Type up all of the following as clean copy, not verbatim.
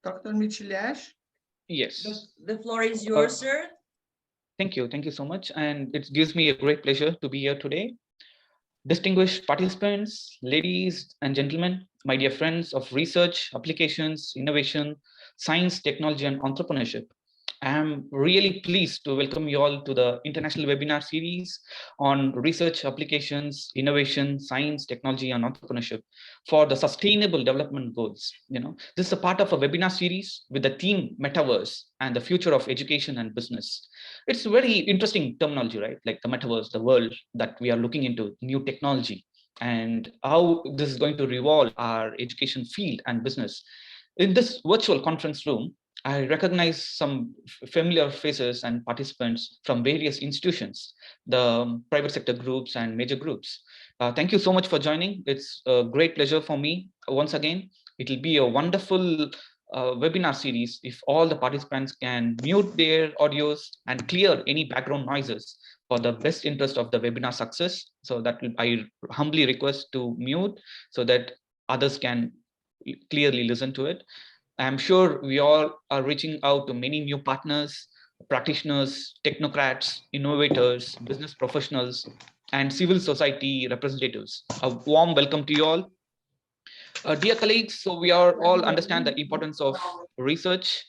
Dr. Michilesh? Yes. The floor is yours, sir. Thank you. Thank you so much. And it gives me a great pleasure to be here today. Distinguished participants, ladies and gentlemen, my dear friends of research, applications, innovation, science, technology, and entrepreneurship. I am really pleased to welcome you all to the international webinar series on research, applications, innovation, science, technology, and entrepreneurship for the sustainable development goals. This is a part of a webinar series with the theme Metaverse and the future of education and business. It's very interesting terminology, right? Like the metaverse, the world that we are looking into, new technology, and how this is going to revolve our education field and business. In this virtual conference room, I recognize some familiar faces and participants from various institutions, the private sector groups and major groups. Thank you so much for joining. It's a great pleasure for me. Once again, it will be a wonderful webinar series if all the participants can mute their audios and clear any background noises for the best interest of the webinar success. So that I humbly request to mute so that others can clearly listen to it. I'm sure we all are reaching out to many new partners, practitioners, technocrats, innovators, business professionals, and civil society representatives. A warm welcome to you all. Dear colleagues, so we are all understand the importance of research,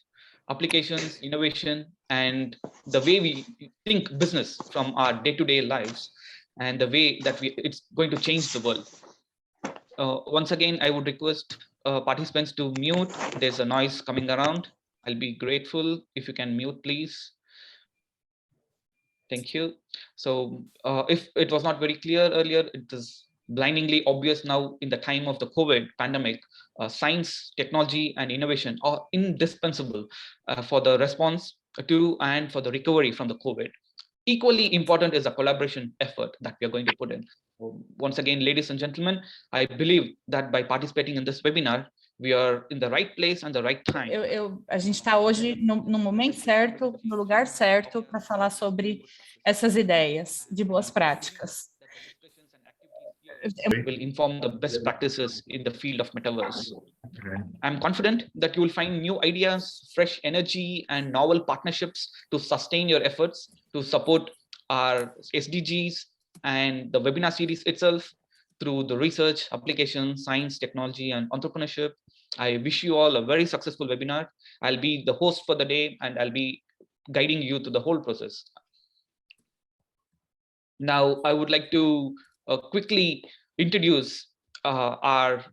applications, innovation, and the way we think business from our day-to-day lives, and the way that it's going to change the world. Once again, I would request participants to mute. There's a noise coming around. I'll be grateful if you can mute, please. Thank you. So if it was not very clear earlier, it is blindingly obvious now in the time of the COVID pandemic. Science, technology, and innovation are indispensable for the response to and for the recovery from the COVID. Equally important is a collaboration effort that we are going to put in. Once again, ladies and gentlemen, I believe that by participating in this webinar, we are in the right place and the right time. A gente está hoje no momento certo, no lugar certo, para falar sobre essas ideias de boas práticas. Will inform the best practices in the field of metaverse. I'm confident that you will find new ideas, fresh energy, and novel partnerships to sustain your efforts to support our SDGs and the webinar series itself through the research, application, science, technology, and entrepreneurship. I wish you all a very successful webinar. I'll be the host for the day, and I'll be guiding you through the whole process. Now, I would like to quickly introduce our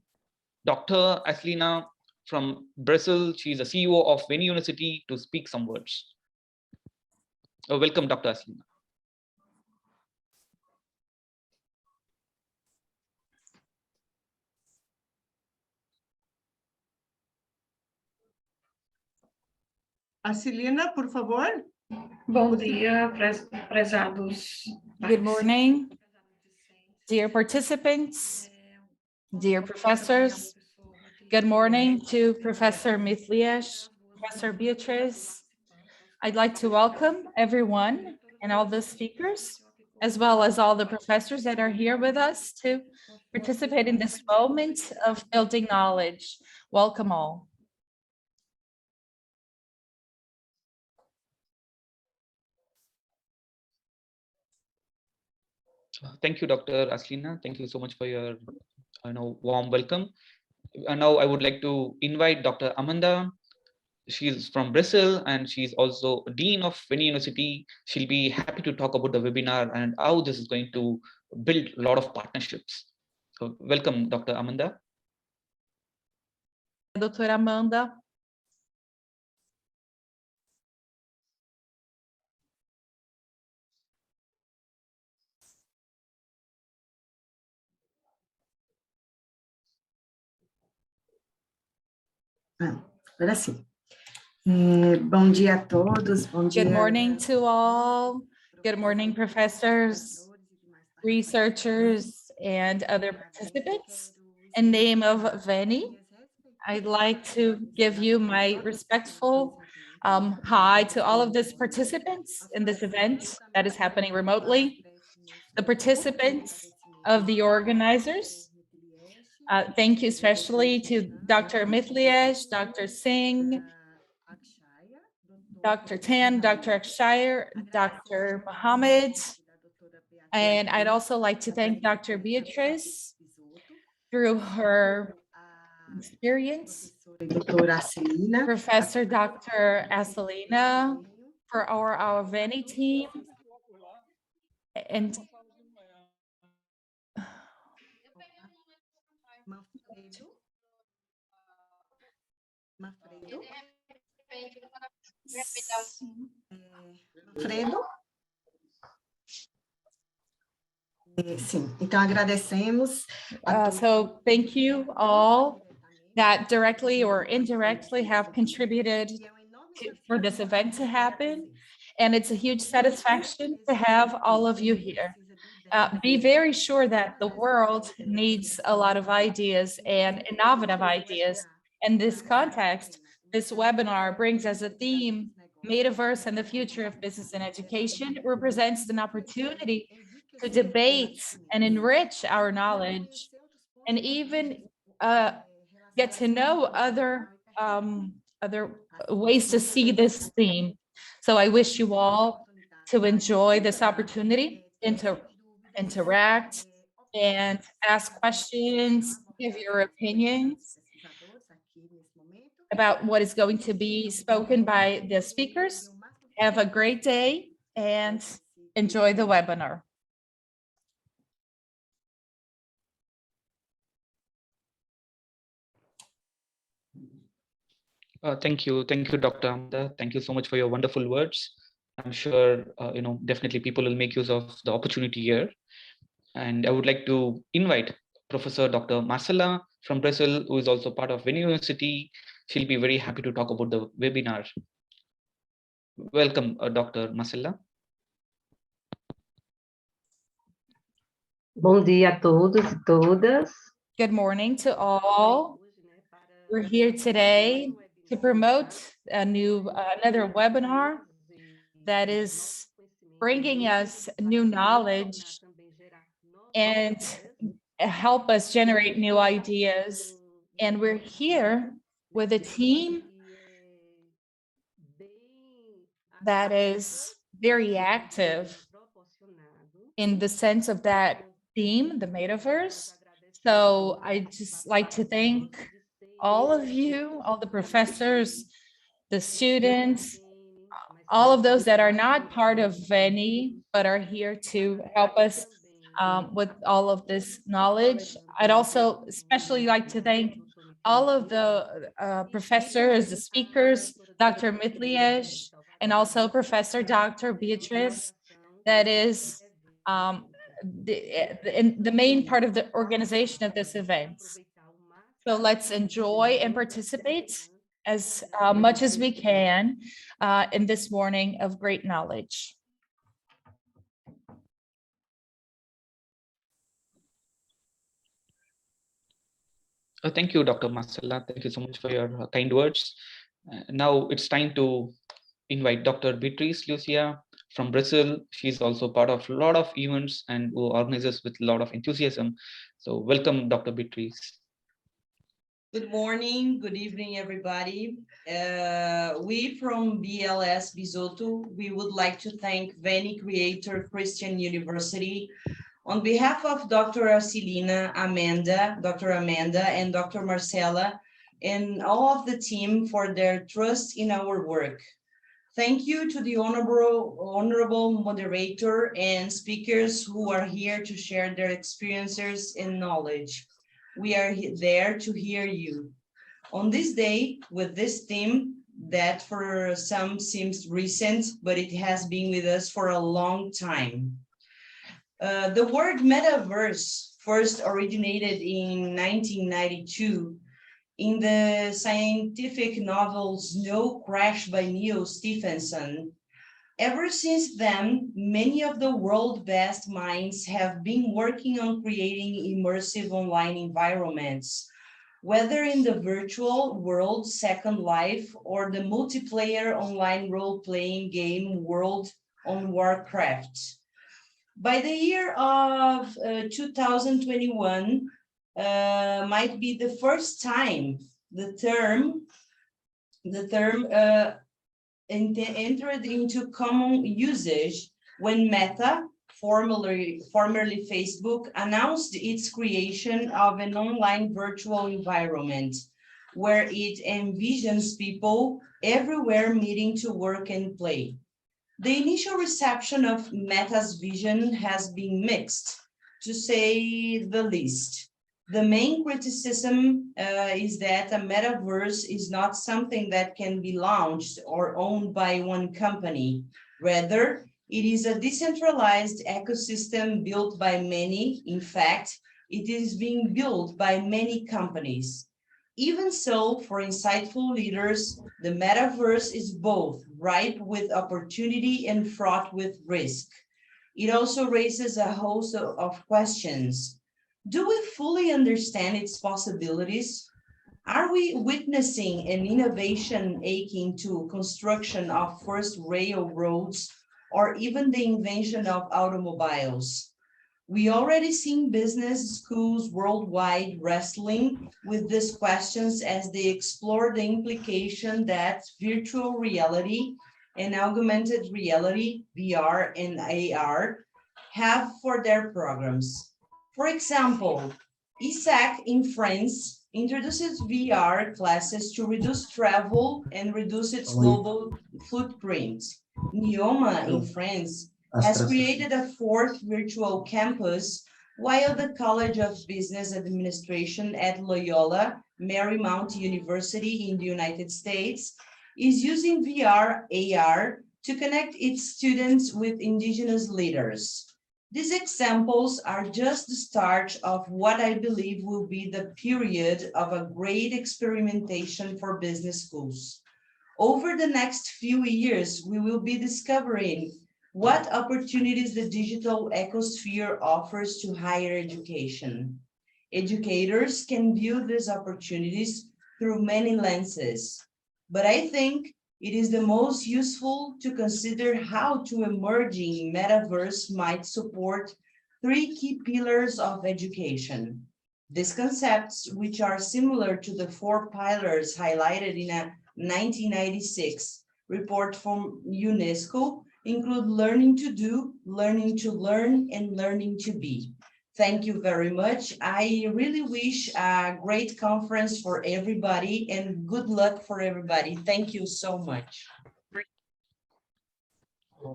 Dr. Aslina from Brazil. She's a CEO of Veni University to speak some words. Welcome, Dr. Aslina. Aslina, por favor. Bom dia, prezados. Good morning, dear participants, dear professors. Good morning to Professor Michilesh, Professor Beatriz. I'd like to welcome everyone and all the speakers, as well as all the professors that are here with us to participate in this moment of building knowledge. Welcome all. Thank you, Dr. Aslina. Thank you so much for your warm welcome. And now I would like to invite Dr. Amanda. She's from Brazil and she's also Dean of Veni University. She'll be happy to talk about the webinar and how this is going to build a lot of partnerships. So welcome, Dr. Amanda. Dr. Amanda. Agora sim. Bom dia a todos. Bom dia. Good morning to all. Good morning, professors, researchers, and other participants. In the name of Veni, I'd like to give you my respectful hi to all of these participants in this event that is happening remotely, the participants of the organizers, Thank you especially to Dr. Mithliyesh, Dr. Singh, Dr. Tan, Dr. Akshire, Dr. Mohammed, and I'd also like to thank Dr. Beatrice through her experience, Professor Dr. Acelina for our Veni team, and Fredo? Sim, então agradecemos a todos so thank you all that directly or indirectly have contributed for this event to happen. And it's a huge satisfaction to have all of you here. Be very sure that the world needs a lot of ideas and innovative ideas. In this context, this webinar brings as a theme, Metaverse and the Future of Business and Education represents an opportunity to debate and enrich our knowledge and even get to know other ways to see this theme. So I wish you all to enjoy this opportunity and to interact and ask questions, give your opinions about what is going to be spoken by the speakers. Have a great day and enjoy the webinar. Thank you, Dr. Amanda. Thank you so much for your wonderful words. I'm sure definitely people will make use of the opportunity here. And I would like to invite Professor Dr. Marcela from Brazil, who is also part of Veni University. She'll be very happy to talk about the webinar. Welcome, Dr. Marcela. Bom dia a todos e todas. Good morning to all. We're here today to promote another webinar that is bringing us new knowledge and help us generate new ideas. And we're here with a team that is very active in the sense of that theme, the metaverse. So I just like to thank all of you, all the professors, the students, all of those that are not part of Veni, but are here to help us with all of this knowledge. I'd also especially like to thank all of the professors, the speakers, Dr. Mithliyesh, and also Professor Dr. Beatrice, that is the main part of the organization of this event. So let's enjoy and participate as much as we can in this morning of great knowledge. Thank you, Dr. Marcela. Thank you so much for your kind words. Now it's time to invite Dr. Beatriz Lucia from Brazil. She's also part of a lot of events and who organizes with a lot of enthusiasm. So welcome, Dr. Beatriz. Good morning, good evening, everybody. We from BLS Bisoto, we would like to thank Veni Creator Christian University on behalf of Dr. Acelina, Dr. Amanda, and Dr. Marcela, and all of the team for their trust in our work. Thank you to the honorable moderator and speakers who are here to share their experiences and knowledge. We are there to hear you. On this day, with this theme that for some seems recent, but it has been with us for a long time. The word metaverse first originated in 1992 in the scientific novel Snow Crash by Neil Stephenson. Ever since then, many of the world's best minds have been working on creating immersive online environments, whether in the virtual world Second Life or the multiplayer online role-playing game World on Warcraft. By the year of 2021, might be the first time the term entered into common usage when Meta, formerly Facebook, announced its creation of an online virtual environment where it envisions people everywhere meeting to work and play. The initial reception of Meta's vision has been mixed, to say the least. The main criticism is that a metaverse is not something that can be launched or owned by one company. Rather, it is a decentralized ecosystem built by many. In fact, it is being built by many companies. Even so, for insightful leaders, the metaverse is both ripe with opportunity and fraught with risk. It also raises a host of questions. Do we fully understand its possibilities? Are we witnessing an innovation akin to construction of first railroads or even the invention of automobiles? We already see business schools worldwide wrestling with these questions as they explore the implication that virtual reality and augmented reality, VR and AR, have for their programs. For example, ISAC in France introduces VR classes to reduce travel and reduce its global footprint. Nioma in France has created a fourth virtual campus, while the College of Business Administration at Loyola Marymount University in the United States is using VR, AR to connect its students with indigenous leaders. These examples are just the start of what I believe will be the period of a great experimentation for business schools. Over the next few years, we will be discovering what opportunities the digital ecosphere offers to higher education. Educators can view these opportunities through many lenses, but I think it is the most useful to consider how to emerging metaverse might support three key pillars of education. These concepts, which are similar to the four pillars highlighted in a 1996 report from UNESCO, include learning to do, learning to learn, and learning to be. Thank you very much. I really wish a great conference for everybody and good luck for everybody. Thank you so much.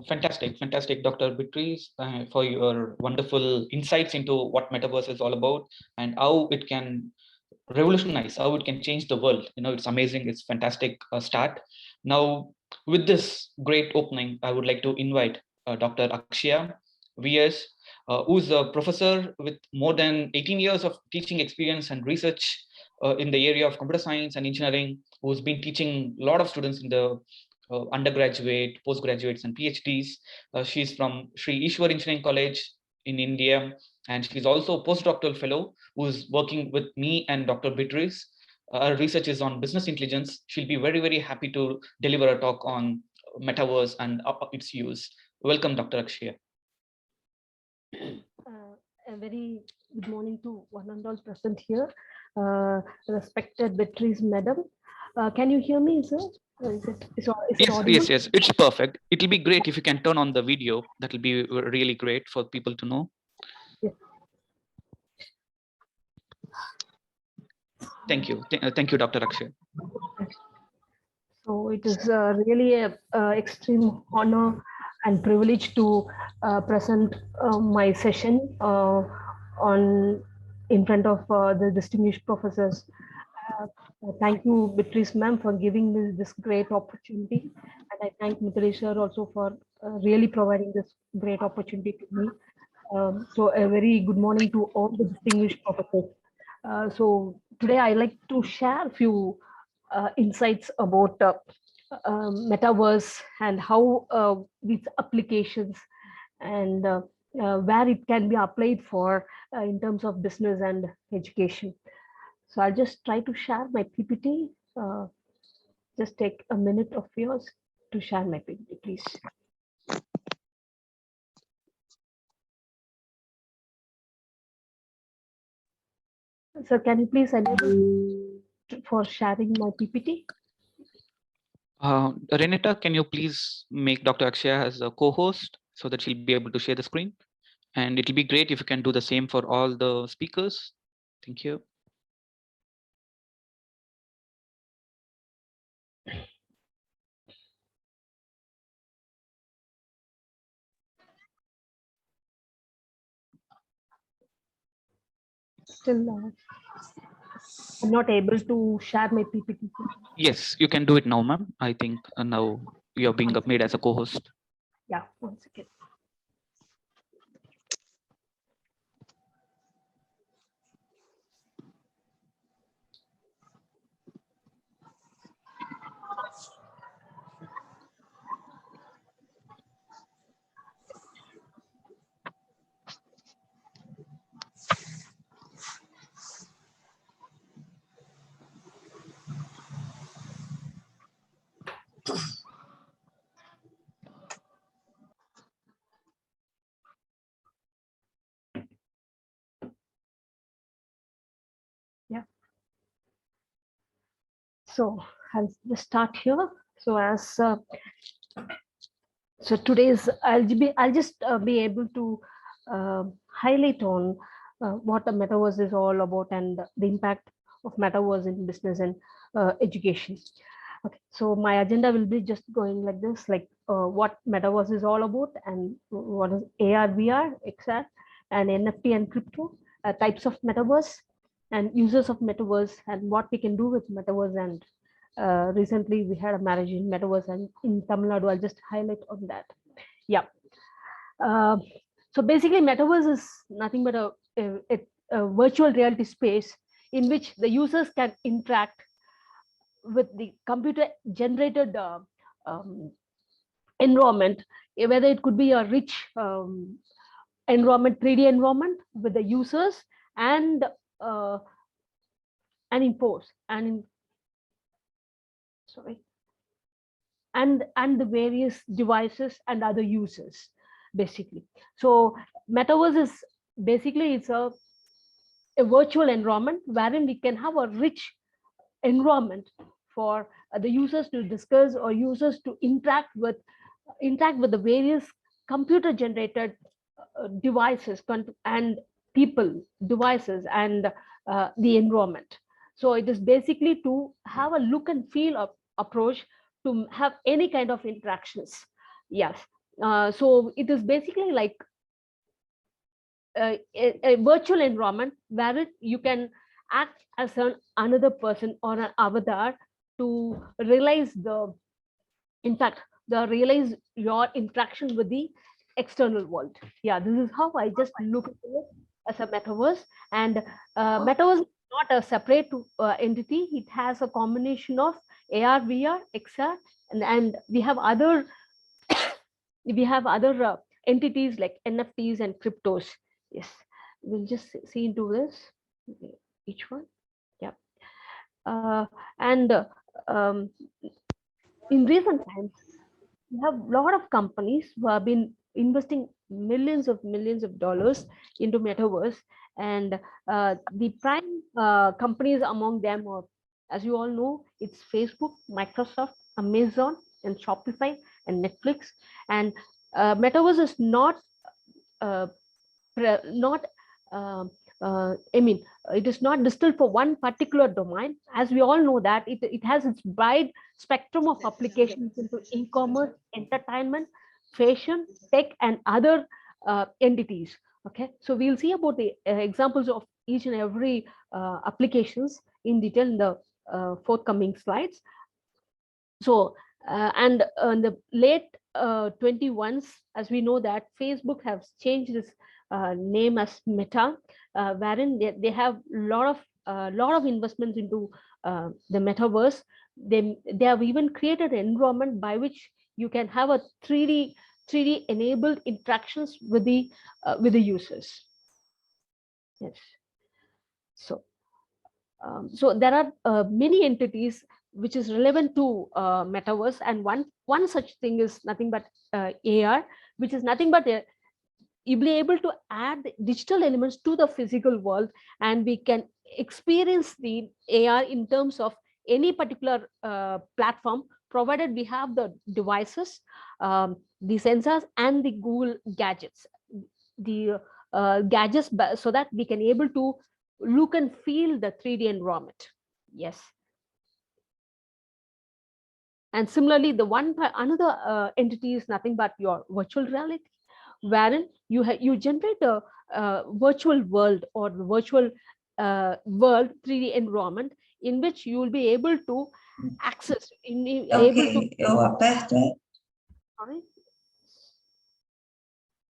Fantastic, fantastic, Dr. Beatrice, for your wonderful insights into what Metaverse is all about and how it can revolutionize, how it can change the world. You know, it's amazing. It's fantastic start. Now, with this great opening, I would like to invite Dr. Akshaya VS, who's a professor with more than 18 years of teaching experience and research in the area of computer science and engineering, who's been teaching a lot of students in the undergraduate, postgraduates, and PhDs. She's from Sri Ishwar Engineering College in India, and she's also a postdoctoral fellow who's working with me and Dr. Beatrice. Her research is on business intelligence. She'll be very, very happy to deliver a talk on Metaverse and its use. Welcome, Dr. Akshaya. A very good morning to one and all present here. Respected Beatrice Madam. Can you hear me, sir? Yes, it's perfect. It'll be great if you can turn on the video. That'll be really great for people to know. Yes. Thank you. Thank you, Dr. Akshaya. So it is really an extreme honor and privilege to present my session in front of the distinguished professors. Thank you, Beatrice ma'am, for giving me this great opportunity. And I thank Mithili sir also for really providing this great opportunity to me. So a very good morning to all the distinguished professors. So today I like to share a few insights about Metaverse and how its applications and where it can be applied for in terms of business and education. So I'll just try to share my PPT. Just take a minute of yours to share my PPT, please. Sir, can you please enable for sharing my PPT? Renata, can you please make Dr. Akshaya as a co-host so that she'll be able to share the screen? And it'll be great if you can do the same for all the speakers. Thank you. Still, I'm not able to share my PPT. Yes, you can do it now, ma'am. I think now you're being made as a co-host. Yeah, 1 second. Yeah. So I'll just start here. So as so today's I'll just be able to highlight on what the metaverse is all about and the impact of metaverse in business and education. Okay, so my agenda will be just going like this, like what metaverse is all about and what is AR, VR, XR, and NFT and crypto, types of metaverse and users of metaverse and what we can do with metaverse. And recently we had a marriage in metaverse and in Tamil Nadu. I'll just highlight on that. Yeah. So basically metaverse is nothing but a virtual reality space in which the users can interact with the computer generated environment, whether it could be a rich environment, 3D environment with the users and impose and sorry and the various devices and other users basically. So metaverse is basically it's a virtual environment wherein we can have a rich environment for the users to discuss or users to interact with the various computer generated devices and people, devices, and the environment. So it is basically to have a look and feel of approach to have any kind of interactions. Yes. So it is basically like a virtual environment where you can act as another person or an avatar to realize realize your interaction with the external world. Yeah, this is how I just look at it as a metaverse. And metaverse is not a separate entity. It has a combination of AR, VR, XR, and we have other entities like NFTs and cryptos. Yes, we'll just see into this, each one. Yeah. And in recent times, we have a lot of companies who have been investing millions of dollars into metaverse, and the prime companies among them are, as you all know, it's Facebook, Microsoft, Amazon, and Shopify and Netflix. And metaverse is not I mean, it is not distilled for one particular domain. As we all know that it has its wide spectrum of applications into e-commerce, entertainment, fashion, tech, and other entities. Okay, so we'll see about the examples of each and every applications in detail in the forthcoming slides. So and in the late 21s, as we know that Facebook has changed its name as Meta, wherein they have a lot of investments into the metaverse. They have even created an environment by which you can have a 3D enabled interactions with the users. Yes. So so there are many entities which is relevant to metaverse, and one such thing is nothing but AR, which is nothing but you'll be able to add digital elements to the physical world, and we can experience the AR in terms of any particular platform, provided we have the devices, the sensors and the Google gadgets, the gadgets, so that we can able to look and feel the 3D environment. Yes. And similarly, another entity is nothing but your virtual reality, wherein you generate a virtual world or the virtual world 3D environment in which you will be able to access, sorry,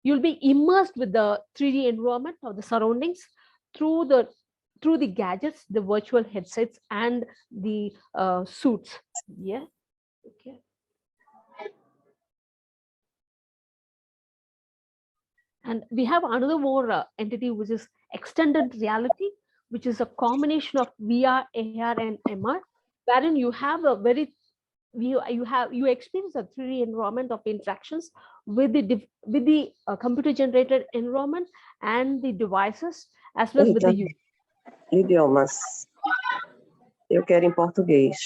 you'll be immersed with the 3D environment or the surroundings through the gadgets, the virtual headsets and the suits. Yeah. Okay. And we have another more entity, which is extended reality, which is a combination of VR, AR, and MR, wherein you have a very you experience a 3D environment of interactions with the computer generated environment and the devices, as well as with the user. Idiomas. Eu quero em português.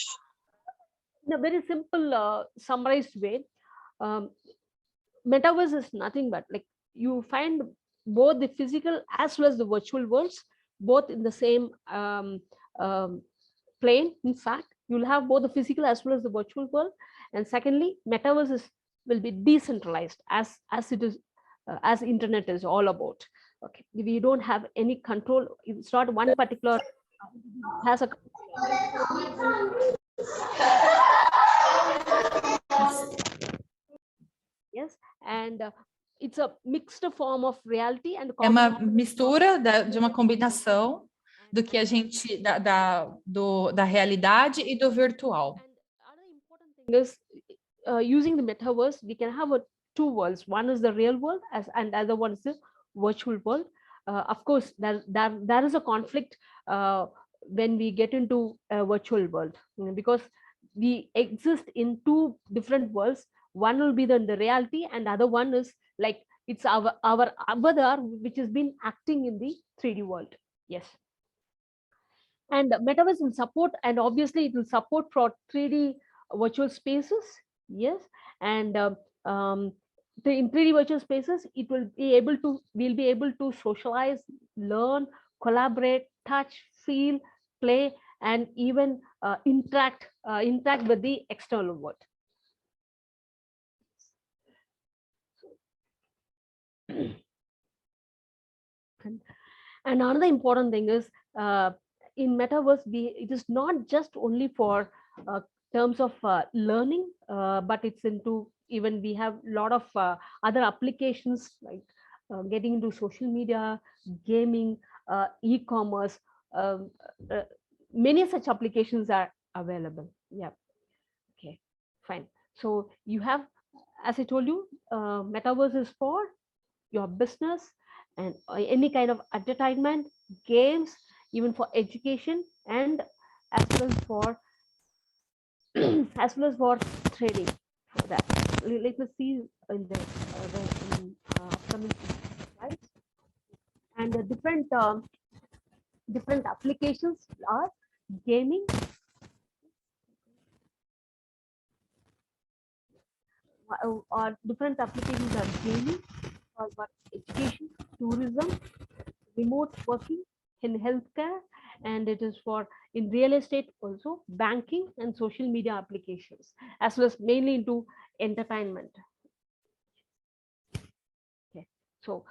In a very simple summarized way, metaverse is nothing but like you find both the physical as well as the virtual worlds both in the same plane. In fact, you'll have both the physical as well as the virtual world. And secondly, metaverse will be decentralized as it is as internet is all about. Okay, we don't have any control. It's not one particular has a yes, and it's a mixed form of reality and É uma mistura de uma combinação do que a gente da realidade e do virtual. And another important thing is using the metaverse, we can have two worlds. One is the real world, and the other one is the virtual world. Of course, there is a conflict when we get into a virtual world, because we exist in two different worlds. One will be the reality, and the other one is like it's our avatar, which has been acting in the 3D world. Yes. And metaverse will support, and obviously it will support for 3D virtual spaces. Yes. And in 3D virtual spaces, we'll be able to socialize, learn, collaborate, touch, feel, play, and even interact with the external world. And another important thing is in metaverse, it is not just only for terms of learning, but it's into even we have a lot of other applications like getting into social media, gaming, e-commerce. Many such applications are available. Yeah. Okay, fine. So you have, as I told you, metaverse is for your business and any kind of advertisement, games, even for education, and as well as for trading. For that, let us see in the upcoming slides. And the different applications are gaming, or different applications are gaming, or what education, tourism, remote working, in healthcare, and it is for in real estate also, banking and social media applications, as well as mainly into entertainment. Okay, so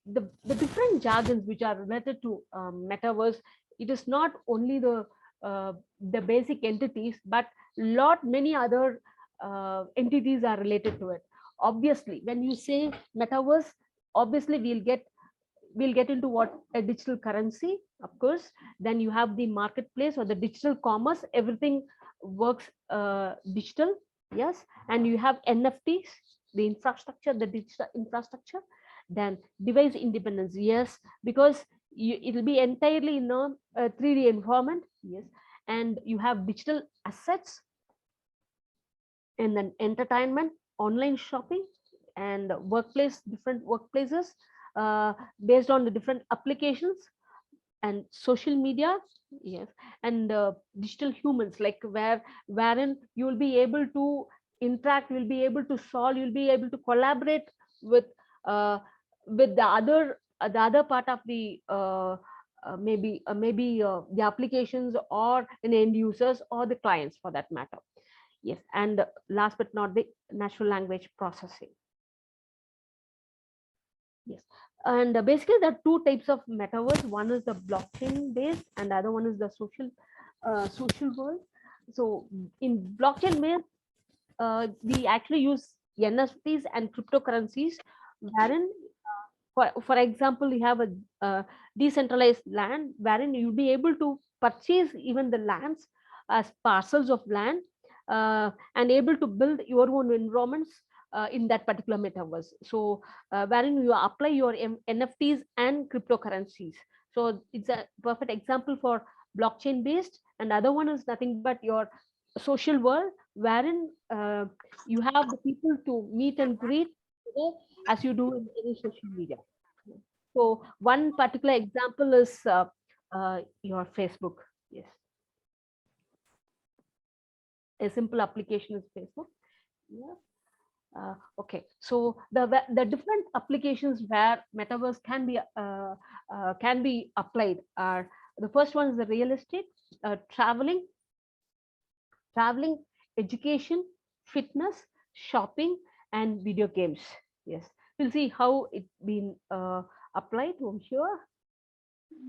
the different jargons which are related to metaverse, it is not only the basic entities, but many other entities are related to it. Obviously, when you say metaverse, obviously we'll get into what a digital currency, of course. Then you have the marketplace or the digital commerce, everything works digital. Yes. And you have NFTs, the infrastructure, the digital infrastructure. Then device independence. Yes, because it will be entirely in a 3D environment. Yes. And you have digital assets, and then entertainment, online shopping, and workplace, different workplaces based on the different applications. and social media, yes, and digital humans, like wherein you will be able to interact, you'll be able to solve, you'll be able to collaborate with uh, the other part of the maybe the applications or an end users or the clients for that matter. Yes, and last but not the natural language processing. Yes, and basically there are two types of metaverse. One is the blockchain based, and the other one is the social world. So in blockchain based, we actually use NFTs and cryptocurrencies, wherein for example, you have a decentralized land wherein you'll be able to purchase even the lands as parcels of land, and able to build your own environments in that particular metaverse. So wherein you apply your NFTs and cryptocurrencies. So it's a perfect example for blockchain based, and other one is nothing but your social world, wherein you have the people to meet and greet as you do in any social media. So one particular example is your Facebook. Yes, a simple application is Facebook. Yeah. Okay, so the different applications where metaverse can be applied are, the first one is the real estate, traveling, education, fitness, shopping, and video games. Yes, we'll see how it's been applied over here.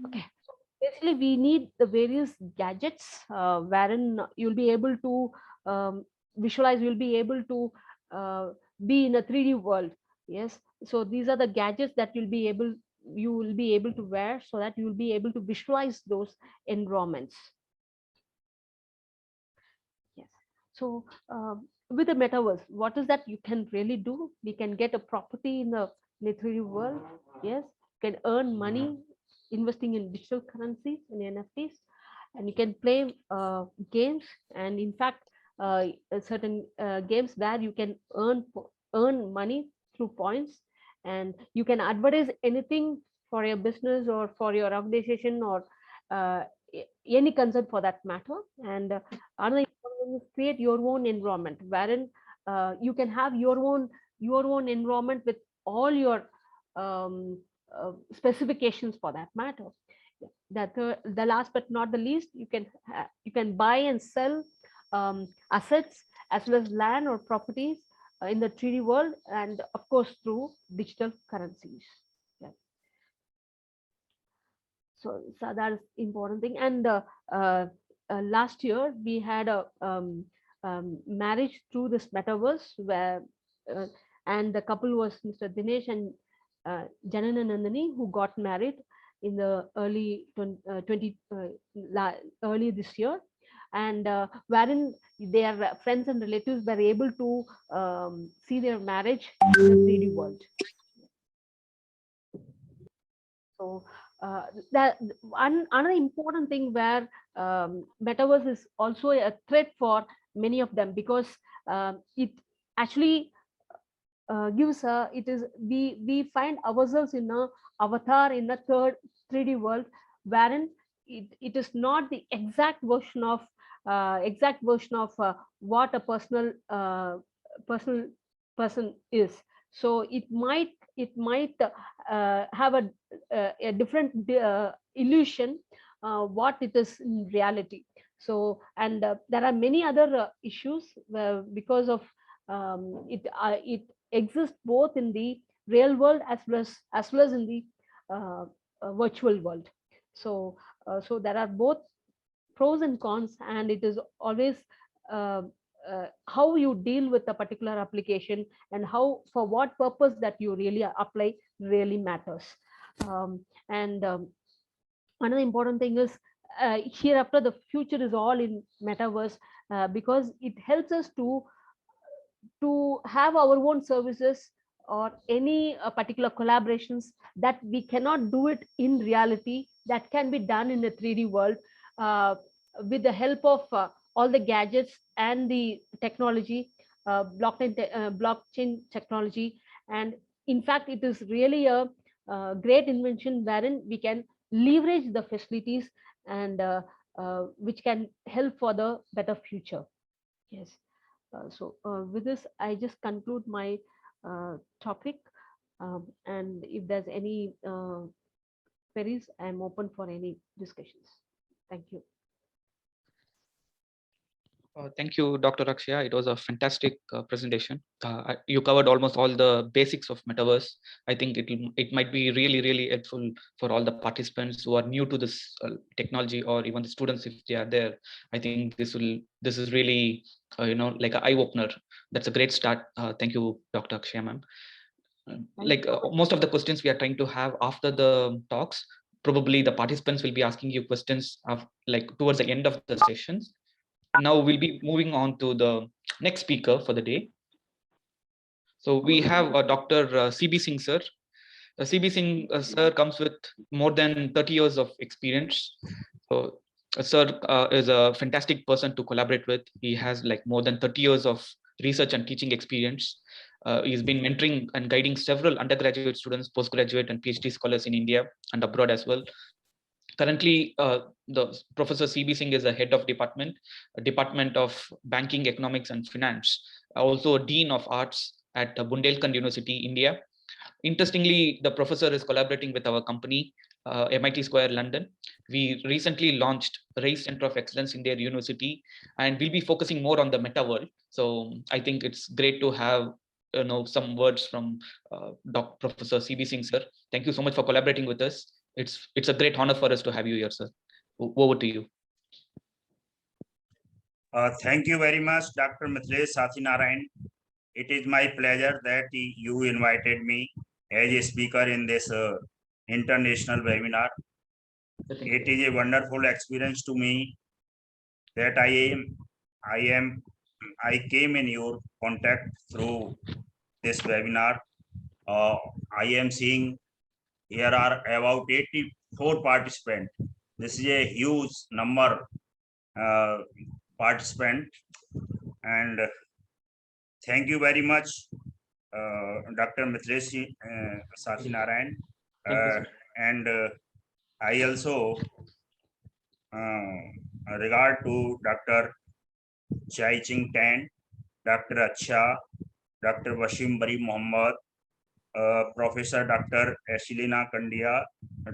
Okay, so basically we need the various gadgets wherein you'll be able to visualize, you'll be able to be in a 3D world. Yes, so these are the gadgets that you will be able to wear, so that you will be able to visualize those environments. Yes, so with the metaverse, what is that you can really do? We can get a property in the 3D world. Yes, you can earn money investing in digital currencies and NFTs, and you can play games, and in fact certain games where you can earn money through points, and you can advertise anything for your business or for your organization, or any concern for that matter. And another is create your own environment, wherein you can have your own environment with all your specifications for that matter. The last but not the least, you can buy and sell assets as well as land or properties in the 3D world, and of course through digital currencies. Yeah. So that is important thing. And last year we had a marriage through this metaverse, where and the couple was Mr. Dinesh and Janana Nandini, who got married in the early early this year, and wherein their friends and relatives were able to see their marriage in the 3D world. So that another important thing where metaverse is also a threat for many of them, because it actually gives we find ourselves in a avatar in the 3D world, wherein it is not the exact version of what a personal person is. So it might have a different illusion what it is in reality. So, and there are many other issues because of it exists both in the real world as well as in the virtual world. So so there are both pros and cons, and it is always how you deal with a particular application, and how, for what purpose that you really apply, really matters. And another important thing is hereafter the future is all in metaverse, because it helps us to have our own services or any particular collaborations that we cannot do it in reality, that can be done in the 3D world with the help of all the gadgets and the technology, blockchain technology. And in fact, it is really a great invention wherein we can leverage the facilities and which can help for the better future. Yes. With this, I just conclude my topic. And if there's any queries, I'm open for any discussions. Thank you. Thank you, Dr. Akshaya. It was a fantastic presentation. You covered almost all the basics of Metaverse. I think it might be really helpful for all the participants who are new to this technology, or even the students if they are there. I think this is really like an eye opener. That's a great start. Thank you, Dr. Akshaya, ma'am. Most of the questions we are trying to have after the talks, probably the participants will be asking you questions of towards the end of the sessions. Now we'll be moving on to the next speaker for the day. So we have Dr. C.B. Singh sir. C.B. Singh sir comes with more than 30 years of experience. So sir is a fantastic person to collaborate with. He has more than 30 years of research and teaching experience. He's been mentoring and guiding several undergraduate students, postgraduate and PhD scholars in India and abroad as well. Currently, the Professor C.B. Singh is the head of Department of Banking, Economics and Finance, also a Dean of Arts at Bundelkhand University, India. Interestingly, the professor is collaborating with our company, MIT Square London. We recently launched RAISE Center of Excellence in their university, and we'll be focusing more on the meta world. So I think it's great to have some words from Professor C.B. Singh sir. Thank you so much for collaborating with us. It's a great honor for us to have you here, sir. Over to you. Thank you very much, Dr. Mithilesh Sathinarayan. It is my pleasure that you invited me as a speaker in this international webinar. It is a wonderful experience to me that I came in your contact through this webinar. I am seeing here are about 84 participants. This is a huge number participant, and thank you very much, Dr. Mithilesh Sathinarayan. And I also regard to Dr. Chai Ching Tan, Dr. Acha, Dr. Wasim Bari Muhammad, Professor Dr. Esilina Kandia,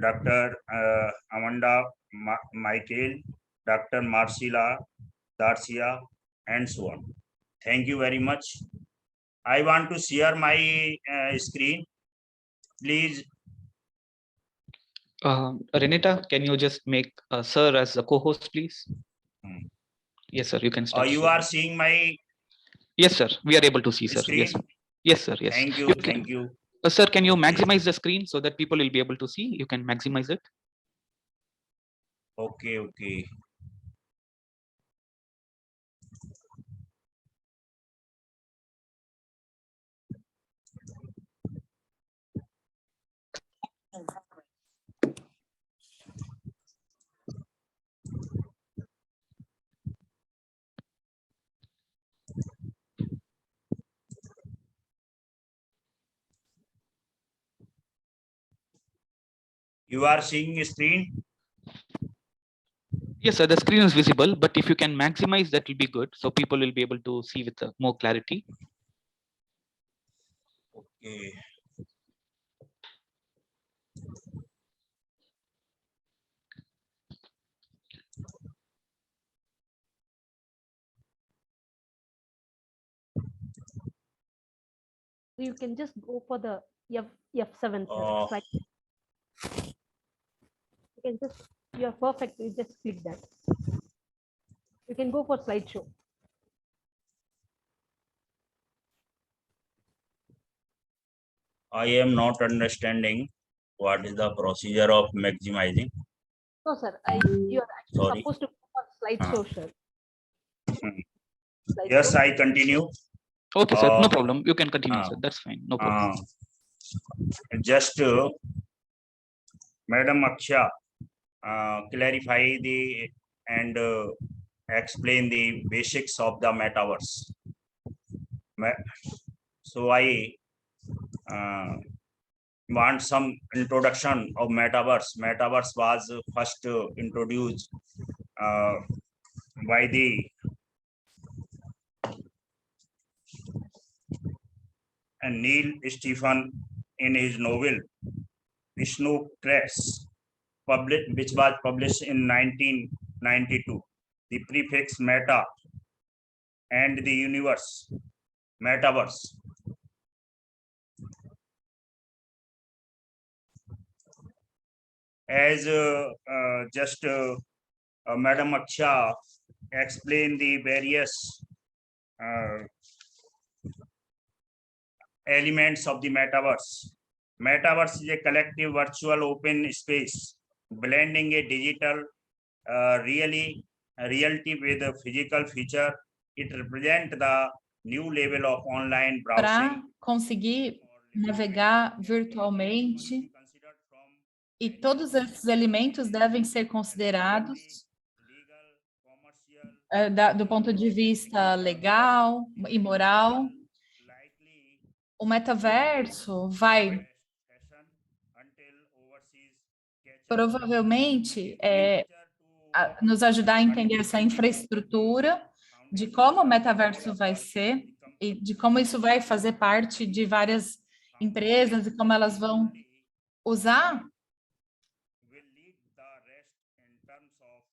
Dr. Amanda Michael, Dr. Marcela Darcia, and so on. Thank you very much. I want to share my screen. Please. Renata, can you just make sir as a co-host, please? Yes, sir. You can start. You are seeing my. Yes, sir. We are able to see, sir. Screen? Yes, sir. Yes, sir. Yes. Thank you. Thank you. Sir, can you maximize the screen so that people will be able to see? You can maximize it. Okay. Okay. You are seeing a screen? Yes, sir. The screen is visible, but if you can maximize, that will be good. So people will be able to see with more clarity. Okay. You can just go for the F7 slide. You can just, you're perfect. You just click that. You can go for slideshow. I am not understanding what is the procedure of maximizing. No, sir. You are actually supposed to go for slideshow, sir. Yes, I continue. Okay, sir. No problem. You can continue, sir. That's fine. No problem. Just Madam Aksha clarify the and explain the basics of the metaverse. So I want some introduction of Metaverse. Metaverse was first introduced by the Neil Stephen in his novel Vishnu Crest, which was published in 1992. The prefix meta and the universe, metaverse. As Madam Aksha explained the various elements of the metaverse. Metaverse is a collective virtual open space blending a digital reality with a physical feature. It represents the new level of online Para browsing. conseguir navegar virtualmente, e todos esses elementos devem ser considerados do ponto de vista legal e moral. O metaverso vai provavelmente nos ajudar a entender essa infraestrutura de como o metaverso vai ser e de como isso vai fazer parte de várias empresas e como elas vão usar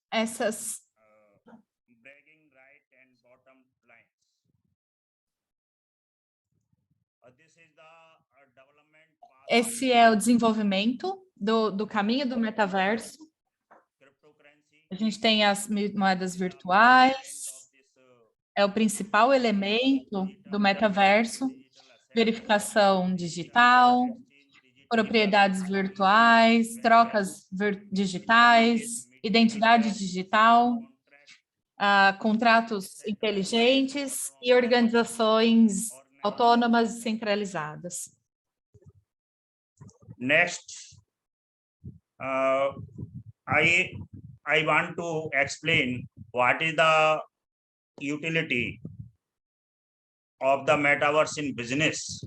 essas esse é o desenvolvimento do caminho do metaverso. A gente tem as moedas virtuais, é o principal elemento do metaverso, verificação digital, propriedades virtuais, trocas digitais, identidade digital, contratos inteligentes e organizações autônomas e centralizadas. Next, I want to explain what is the utility of the metaverse in business.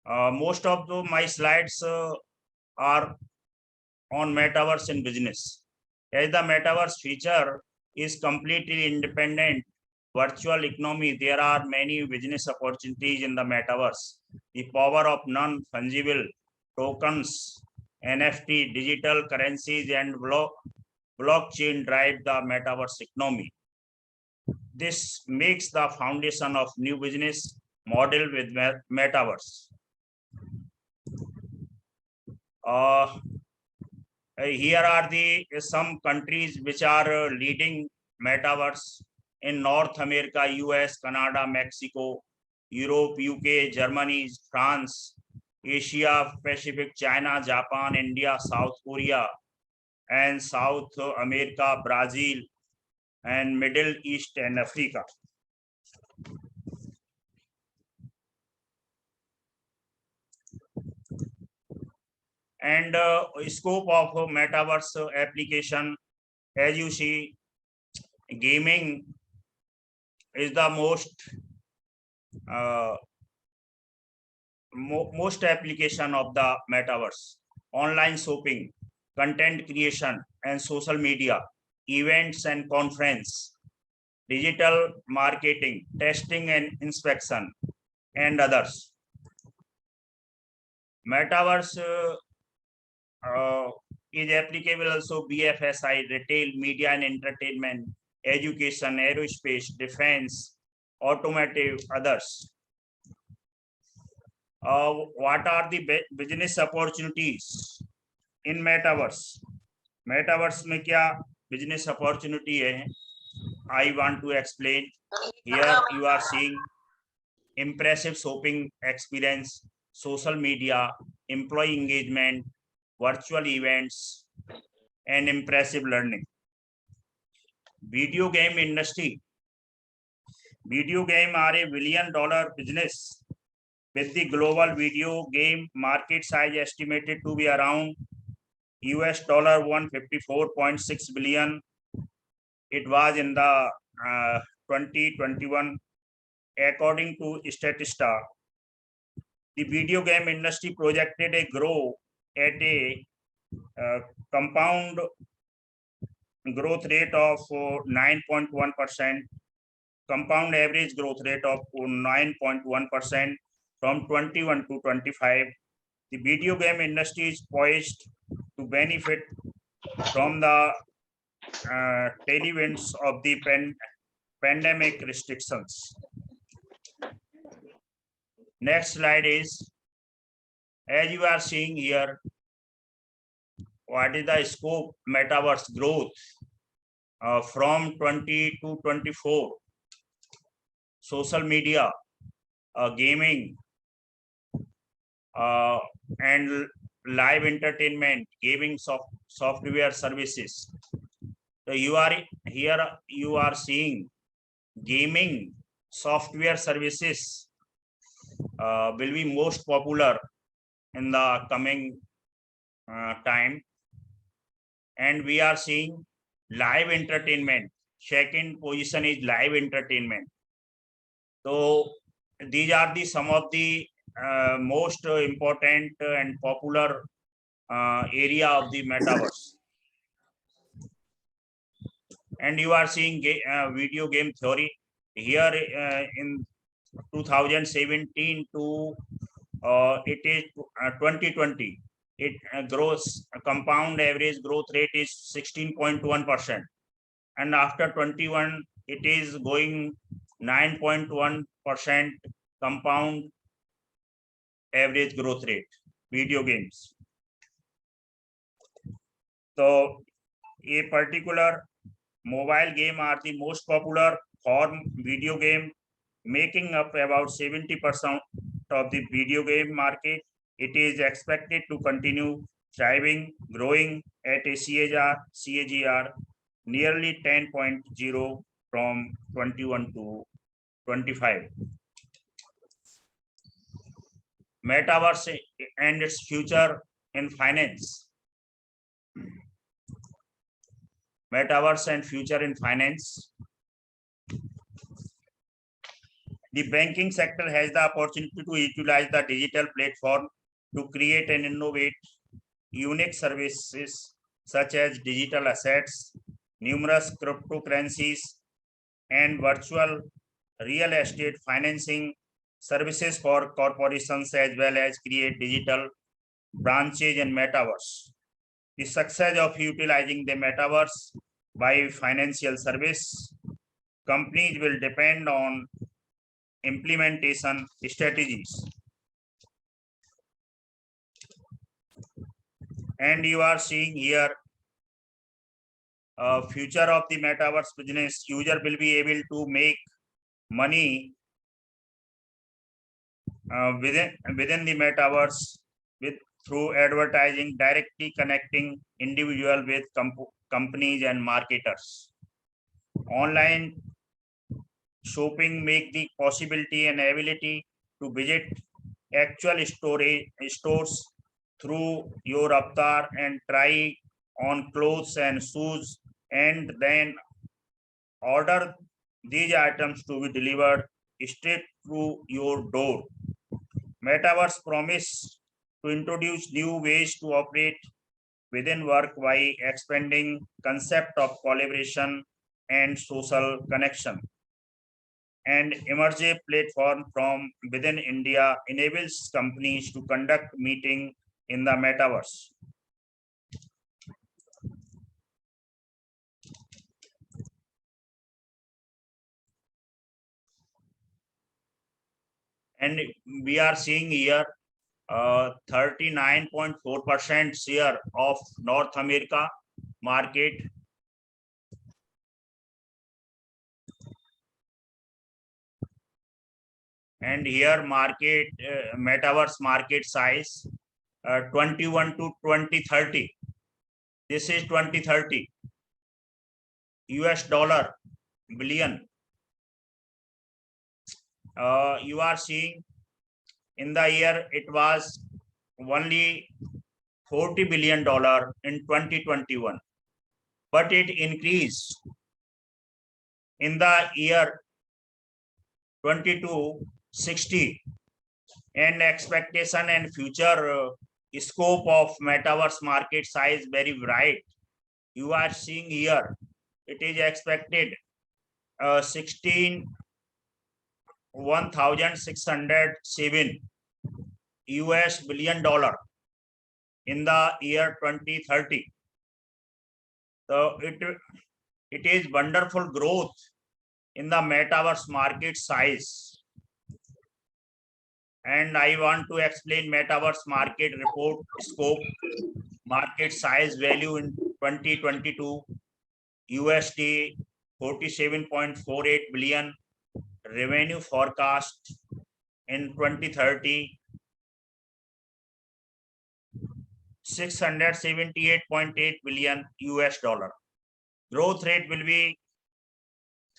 Most of my slides are on metaverse in business. As the metaverse feature is completely independent virtual economy, there are many business opportunities in the metaverse. The power of non-fungible tokens, NFT, digital currencies, and blockchain drive the metaverse economy. This makes the foundation of new business model with metaverse. Here are some countries which are leading metaverse in North America: US, Canada, Mexico, Europe, UK, Germany, France, Asia Pacific, China, Japan, India, South Korea, and South America, Brazil, and Middle East and Africa. And scope of metaverse application, as you see, gaming is the most application of the metaverse. Online shopping, content creation and social media, events and conference, digital marketing, testing and inspection, and others. Metaverse is applicable also BFSI, retail, media and entertainment, education, aerospace, defense, automotive, others. What are the business opportunities in metaverse? Metaverse में क्या business opportunity है? I want to explain. Here you are seeing impressive shopping experience, social media, employee engagement, virtual events, and impressive learning. Video game industry. Video game are a $1 billion business, with the global video game market size estimated to be around US $154.6 billion. It was in the 2021, according to Statista. the video game industry projected a grow at a compound growth rate of 9.1%, compound average growth rate of 9.1% from 21 to 25. The video game industry is poised to benefit from the tailwinds of the pandemic restrictions. Next slide is, as you are seeing here, what is the scope metaverse growth from 20 to 24. Social media, gaming, and live entertainment, gaming software services. So you are here, you are seeing gaming software services will be most popular in the coming time. And we are seeing live entertainment. Second position is live entertainment. So these are the some of the most important and popular area of the metaverse. And you are seeing video game theory here in 2017 to it is 2020. It grows compound average growth rate is 16.1%, and after 21 it is going 9.1% compound average growth rate video games. So a particular mobile game are the most popular form video game, making up about 70% of the video game market. It is expected to continue thriving, growing at a CAGR nearly 10.0 from 21 to 25. Metaverse and its future in finance. Metaverse and future in finance. The banking sector has the opportunity to utilize the digital platform to create and innovate unique services such as digital assets, numerous cryptocurrencies, and virtual real estate financing services for corporations, as well as create digital branches in metaverse. The success of utilizing the metaverse by financial service companies will depend on implementation strategies. And you are seeing here future of the metaverse business. User will be able to make money within the metaverse through advertising, directly connecting individual with companies and marketers. Online shopping make the possibility and ability to visit actual stores through your avatar and try on clothes and shoes, and then order these items to be delivered straight to your door. Metaverse promise to introduce new ways to operate within work by expanding concept of collaboration and social connection. And emerging platform from within India enables companies to conduct meeting in the metaverse. And we are seeing here 39.4% share of North America market. And here market metaverse market size 21 to 2030. This is 2030 US dollar billion. You are seeing in the year it was only $40 billion in 2021, but it increased in the year 2260 and expectation and future scope of metaverse market size very bright. You are seeing here, it is expected 1,607 US billion dollar in the year 2030. So it is wonderful growth in the metaverse market size. And I want to explain metaverse market report scope, market size value in 2022, USD 47.48 billion, revenue forecast in 2030, 678.8 billion US dollar. Growth rate will be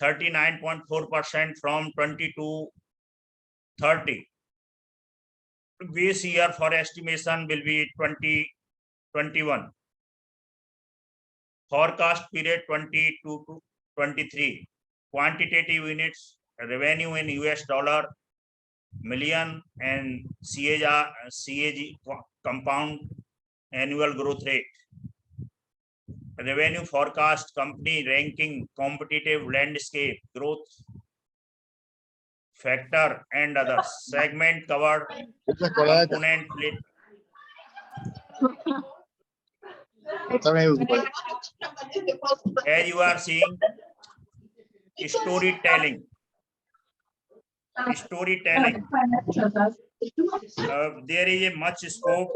39.4% from 20 to 30. Base year for estimation will be 2021. Forecast period 22 to 23. Quantitative units, revenue in US dollar, million, and CAG compound annual growth rate. Revenue forecast, company ranking, competitive landscape, growth factor, and others. Segment covered, component split. As you are seeing, storytelling. There is a much scope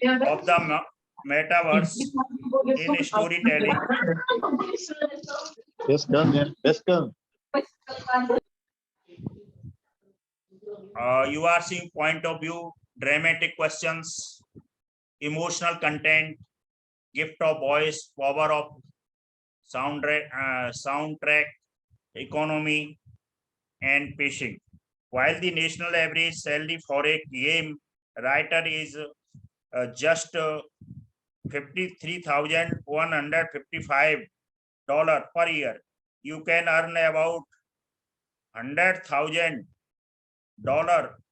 of the metaverse in storytelling. Yes, done, man. Yes, done. You are seeing point of view, dramatic questions, emotional content, gift of voice, power of soundtrack, economy, and pacing. While the national average salary for a game writer is just $53,155 per year, you can earn about $100,000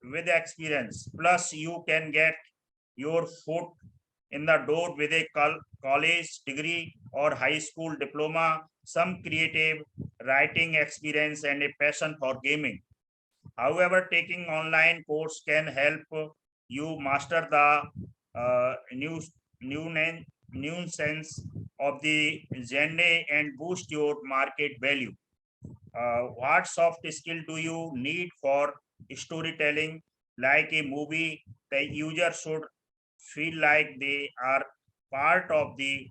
with experience. Plus, you can get your foot in the door with a college degree or high school diploma, some creative writing experience, and a passion for gaming. However, taking online course can help you master the nuance of the genre and boost your market value. What soft skill do you need for storytelling? Like a movie, the user should feel like they are part of the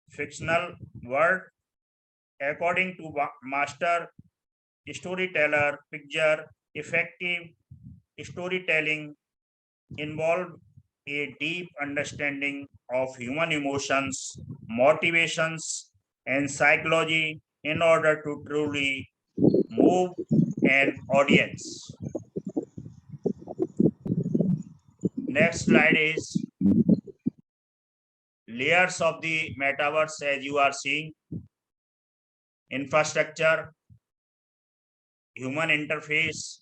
fictional world. According to master storyteller picture, effective storytelling involve a deep understanding of human emotions, motivations, and psychology in order to truly move an audience. Next slide is layers of the metaverse. As you are seeing, infrastructure, human interface,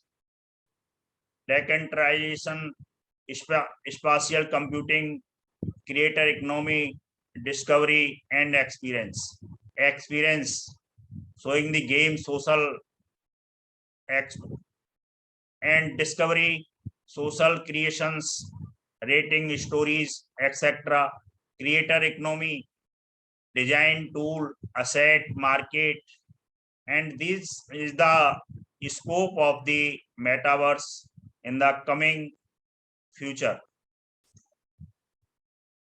decentralization, spatial computing, creator economy, discovery, and experience. Experience, showing the game, social and discovery, social creations, rating stories, etc. Creator economy, design tool, asset, market, and this is the scope of the metaverse in the coming future.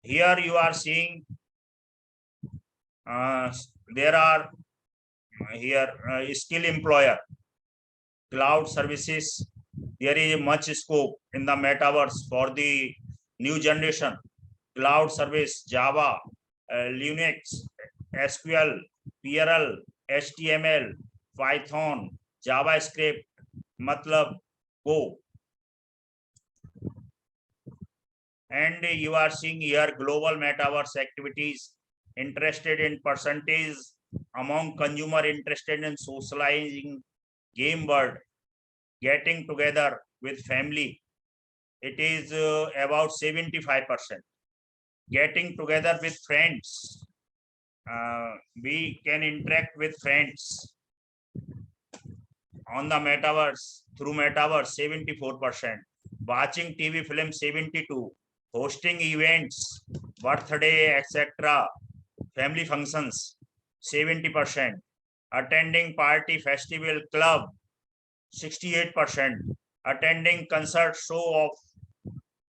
Here you are seeing there are here skill employer, cloud services. There is much scope in the metaverse for the new generation. Cloud service, Java, Linux, SQL, PRL, HTML, Python, JavaScript, MATLAB, Go. And you are seeing here global metaverse activities, interested in percentage among consumer interested in socializing game world, getting together with family, it is about 75%. Getting together with friends, we can interact with friends on the metaverse, through metaverse, 74%. Watching TV film, 72. Hosting events, birthday, etc. Family functions, 70%. Attending party, festival, club, 68%. Attending concert, show of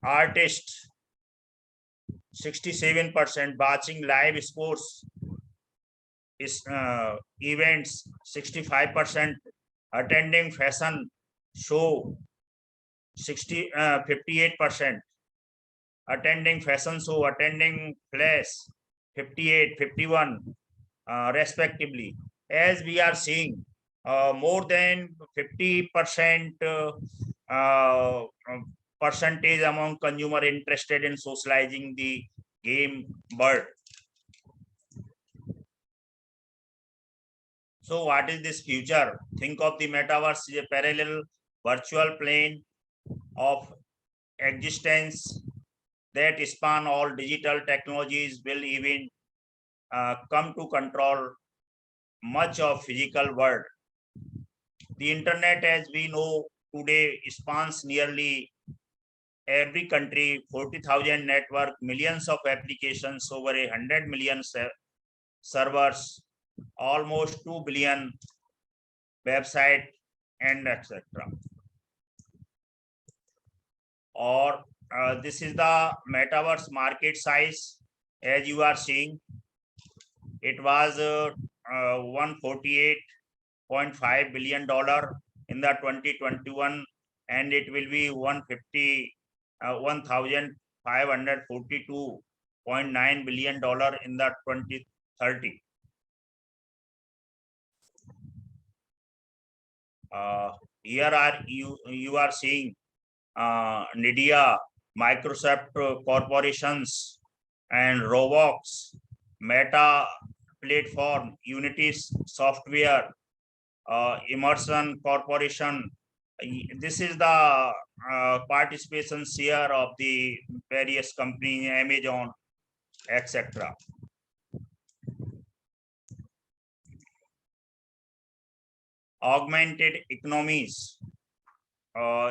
artists, 67%. Watching live sports is events, 65%. Attending fashion show, 58%. Attending fashion show, attending plays, 58, 51, respectively. As we are seeing, more than 50% percentage among consumer interested in socializing the game world. So what is this future? Think of the metaverse as a parallel virtual plane of existence that span all digital technologies will even come to control much of physical world. The internet, as we know today, spans nearly every country, 40,000 network, millions of applications, over 100 million servers, almost 2 billion website, and etc. Or this is the metaverse market size. As you are seeing, it was $148.5 billion in the 2021, and it will be 1,542.9 billion in the 2030. Here are you are seeing Nvidia, Microsoft corporations, and Roblox, Meta platform, Unity software, Immersion Corporation. This is the participation share of the various companies, Amazon, etc. Augmented economies.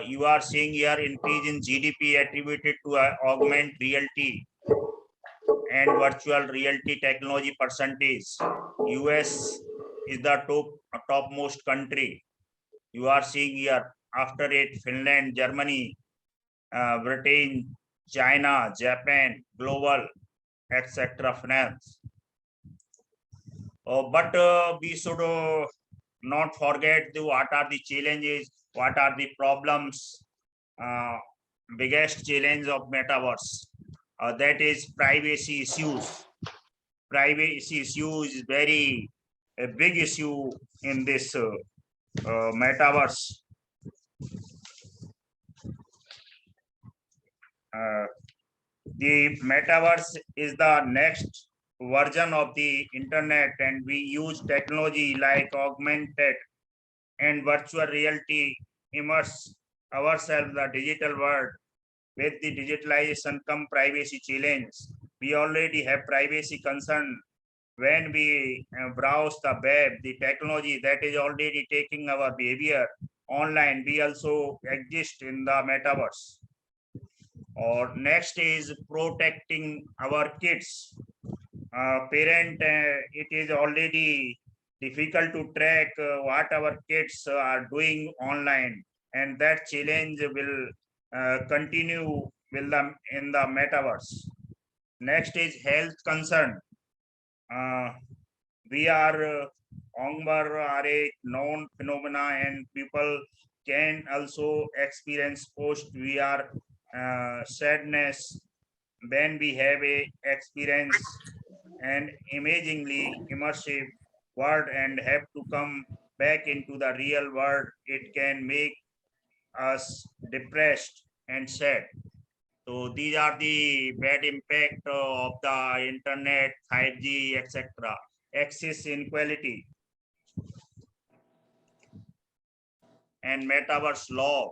You are seeing here increase in GDP attributed to augmented reality and virtual reality technology percentage. US is the topmost country. You are seeing here, after it, Finland, Germany, Britain, China, Japan, global, etc. France. But we should not forget what are the challenges, what are the problems. Biggest challenge of metaverse, that is privacy issues. Privacy issue is a big issue in this metaverse. The metaverse is the next version of the internet, and we use technology like augmented and virtual reality immerse ourselves in the digital world. With the digitalization come privacy challenge. We already have privacy concern when we browse the web. The technology that is already taking our behavior online, we also exist in the metaverse. Or next is protecting our kids. Parent, it is already difficult to track what our kids are doing online, and that challenge will continue in the metaverse. Next is health concern. VR are a known phenomena, and people can also experience post VR sadness when we have a experience and amazingly immersive world and have to come back into the real world. It can make us depressed and sad. So these are the bad impact of the internet, 5G, etc. Access inequality and metaverse law.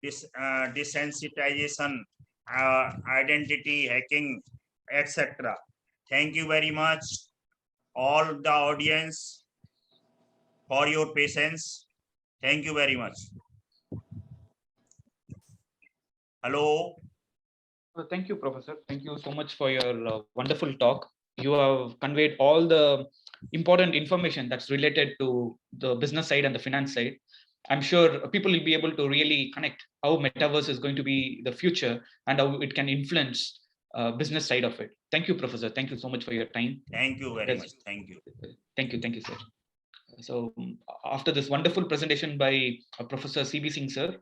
desensitization, identity hacking, etc. Thank you very much, all the audience, for your patience. Thank you very much. Hello. Thank you, Professor. Thank you so much for your wonderful talk. You have conveyed all the important information that's related to the business side and the finance side. I'm sure people will be able to really connect how Metaverse is going to be the future and how it can influence business side of it. Thank you, Professor. Thank you so much for your time. Thank you very much. Thank you. Thank you, sir. So after this wonderful presentation by Professor C.B. Singh, sir,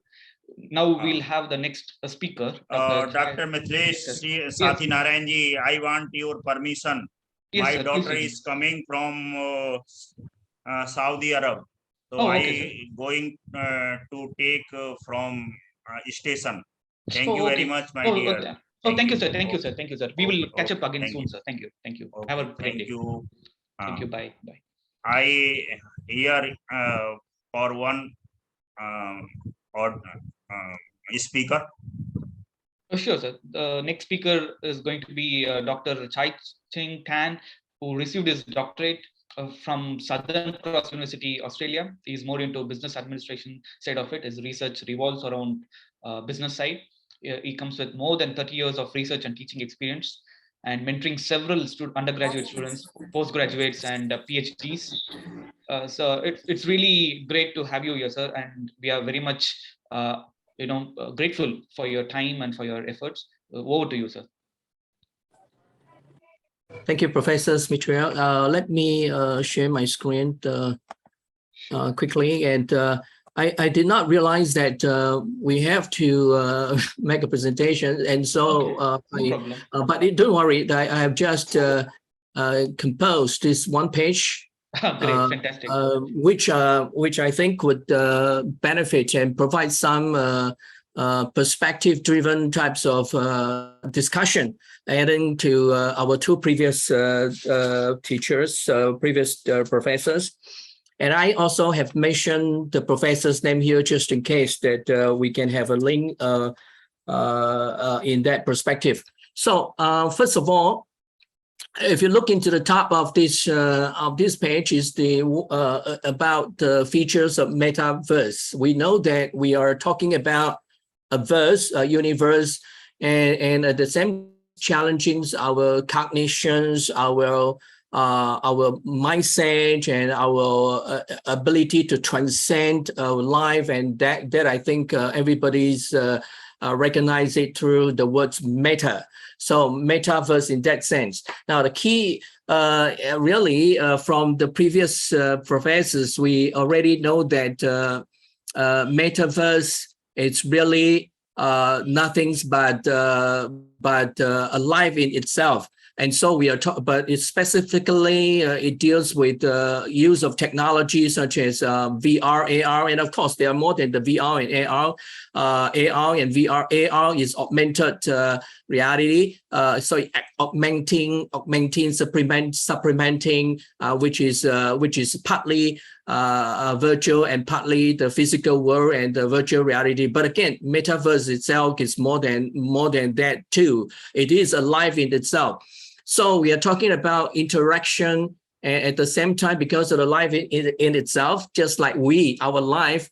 now we'll have the next speaker. Dr. Mithilesh Sathinarayan ji, I want your permission. Yes, My sir, daughter please, is coming from Saudi Arab. So okay, going to take from station. Thank you okay. very much, my dear. Okay. Thank you, sir. Thank you, sir. Thank you, sir. We will catch up again soon, you. sir. Thank you. Okay, Have a great day. thank you. Thank you. Bye. I here for one or speaker. Sure, sir. The next speaker is going to be Dr. Chai Ching Tan, who received his doctorate from Southern Cross University, Australia. He's more into business administration side of it. His research revolves around business side. He comes with more than 30 years of research and teaching experience and mentoring several undergraduate students, postgraduates, and PhDs. So it's really great to have you here, sir, and we are very much grateful for your time and for your efforts. Over to you, sir. Thank you, Professor Smithriel. Let me share my screen quickly. And I did not realize that we have to make a presentation. And so, okay. But don't worry, I have just composed this one page. Great, fantastic. Which I think would benefit and provide some perspective-driven types of discussion, adding to our two previous teachers, previous professors. And I also have mentioned the professor's name here just in case that we can have a link in that perspective. So first of all, if you look into the top of this page is the about the features of Metaverse. We know that we are talking about a verse, a universe, and at the same challenging our cognitions, our mindset, and our ability to transcend life, and that I think everybody's recognize it through the words meta. So Metaverse in that sense. Now the key really from the previous professors, we already know that Metaverse is really nothing but alive in itself. And so we are but it specifically it deals with use of technology such as VR, AR, and of course there are more than the VR and AR. AR and VR. AR is augmented reality, so augmenting, supplementing, which is partly virtual and partly the physical world and the virtual reality. But again, Metaverse itself is more than that too. It is alive in itself. So we are talking about interaction, and at the same time, because of the life in itself, just like our life,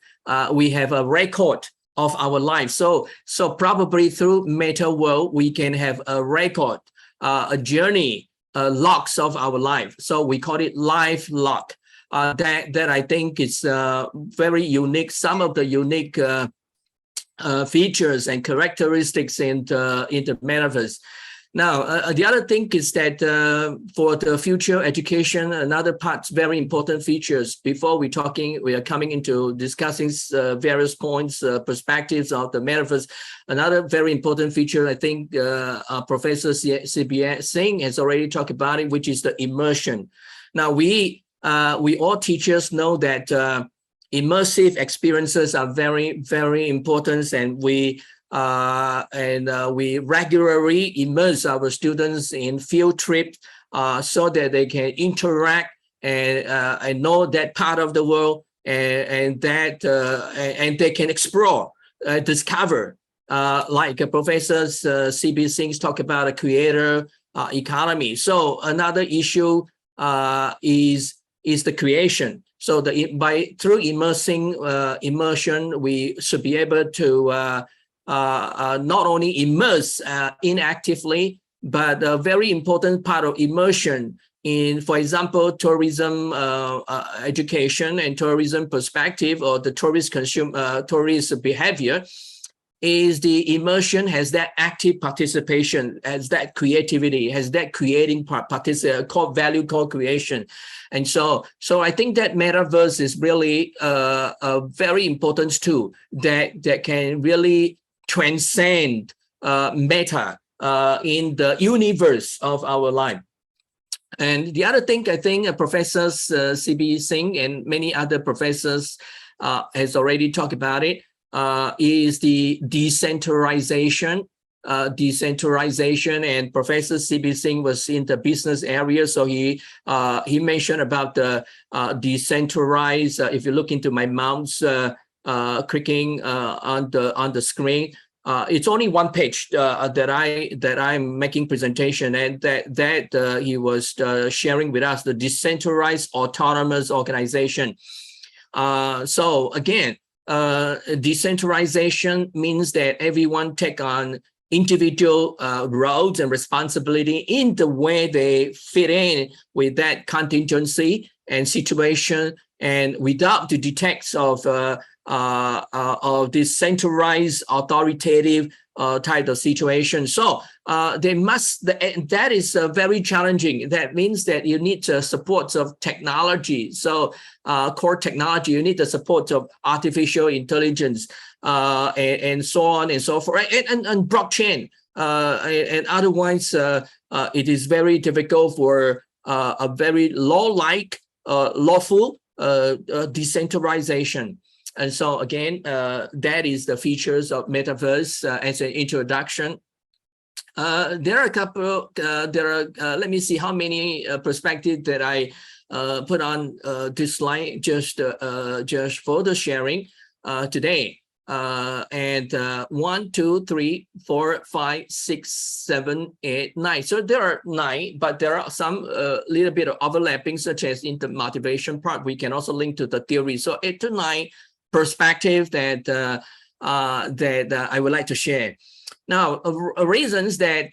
we have a record of our life. So probably through meta world, we can have a record, a journey, logs of our life. So we call it life log. That I think is very unique. Some of the unique features and characteristics in the Metaverse. Now, the other thing is that for the future education, another part, very important features. Before we are coming into discussing various points, perspectives of the Metaverse. Another very important feature, I think Professor C.B. Singh has already talked about it, which is the immersion. Now, we all teachers know that immersive experiences are very, very important, and we regularly immerse our students in field trips so that they can interact and know that part of the world, and they can explore discover, like Professor C.B. Singh talk about a creator economy. So another issue is the creation. So through immersion, we should be able to not only immerse inactively, but a very important part of immersion in, for example, tourism education and tourism perspective, or the tourist behavior, is the immersion has that active participation, has that creativity, has that creating core value, co-creation. And so I think that Metaverse is really a very important tool that can really transcend meta in the universe of our life. And the other thing, I think Professors C.B. Singh and many other professors has already talked about it, is the decentralization. And Professor C.B. Singh was in the business area, so he mentioned about the decentralized. If you look into my mouse clicking on the screen, it's only one page that I'm making presentation, and that he was sharing with us the decentralized autonomous organization. So again, decentralization means that everyone take on individual roles and responsibility in the way they fit in with that contingency and situation, and without the detects of this centralized authoritative type of situation. So that is very challenging. That means that you need the support of technology. So core technology, you need the support of artificial intelligence and so on and so forth, and blockchain. And otherwise, it is very difficult for a very law-like, lawful decentralization. And so again, that is the features of Metaverse as an introduction. There are a couple, let me see how many perspectives that I put on this slide just for the sharing today. And 1, 2, 3, 4, 5, 6, 7, 8, 9. So there are 9, but there are some little bit of overlapping, such as in the motivation part. We can also link to the theory. So 8 to 9 perspective that I would like to share. Now, reasons that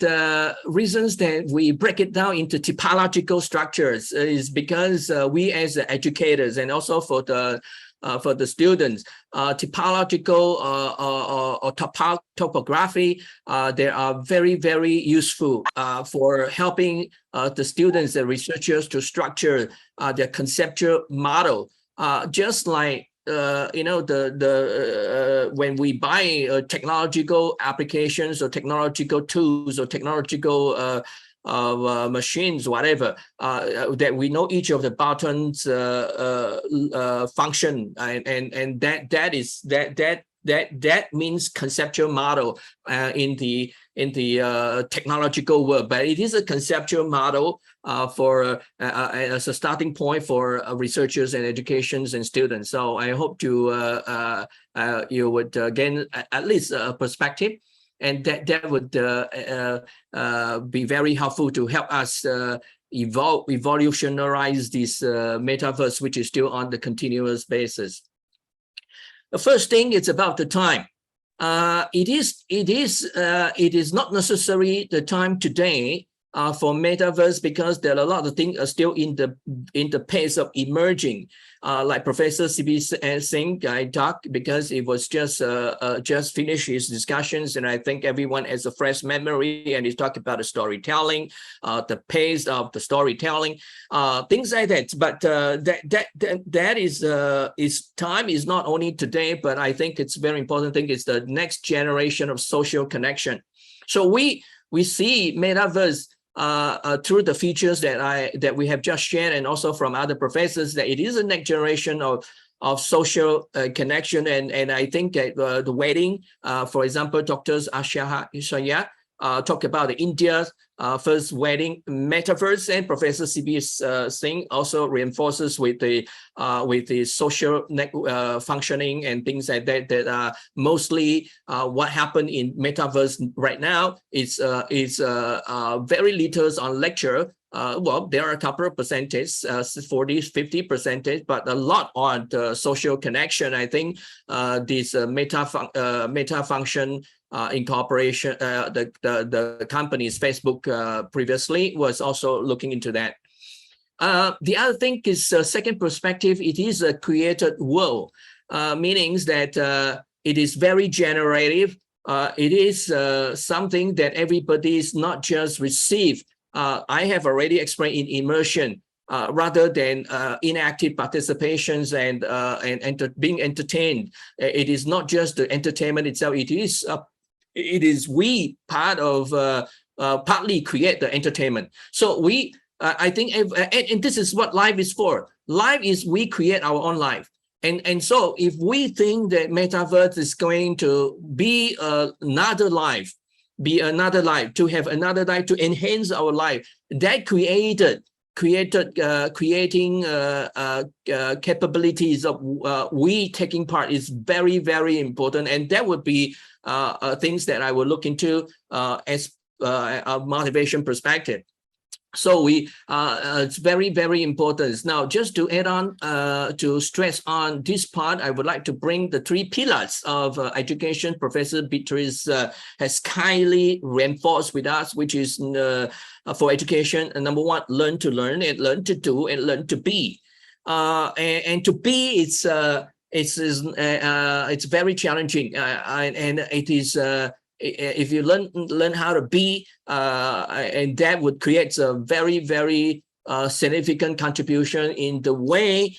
we break it down into typological structures is because we as educators, and also for the students, typological or topography, they are very, very useful for helping the students and researchers to structure their conceptual model. Just like when we buy technological applications or technological tools or technological machines, whatever, that we know each of the buttons function, and that means conceptual model in the technological world. But it is a conceptual model for as a starting point for researchers and educations and students. So I hope you would gain at least a perspective, and that would be very helpful to help us evolutionize this metaverse, which is still on the continuous basis. The first thing is about the time. It is not necessarily the time today for metaverse, because there are a lot of things are still in the pace of emerging. Like Professor C.B. Singh, I talked because it was just finished his discussions, and I think everyone has a fresh memory, and he's talking about the storytelling, the pace of the storytelling, things like that. But that is time is not only today, but I think it's very important thing is the next generation of social connection. So we see metaverse through the features that we have just shared, and also from other professors, that it is a next generation of social connection. And I think that the wedding, for example, Dr. Ashaya talk about India's first wedding Metaverse, and Professor C.B. Singh also reinforces with the social functioning and things like that. That are mostly what happened in Metaverse right now. Is very little on lecture. Well, there are a couple of percentage, 40, 50%, but a lot on the social connection. I think this meta function incorporation, the company's Facebook previously was also looking into that. The other thing is second perspective. It is a created world, meaning that it is very generative. It is something that everybody is not just receive. I have already explained in immersion, rather than inactive participations and being entertained. It is not just the entertainment itself. It is we part of partly create the entertainment. So we, I think, and this is what life is for. Life is we create our own life. And so if we think that Metaverse is going to be another life, to have another life, to enhance our life, that creating capabilities of we taking part is very, very important. And that would be things that I will look into as a motivation perspective. So it's very, very important. Now, just to add on, to stress on this part, I would like to bring the three pillars of education Professor Beatrice has kindly reinforced with us, which is for education. Number one, learn to learn, and learn to do, and learn to be. And to be, it's very challenging, and it is. If you learn how to be, and that would create a very, very significant contribution in the way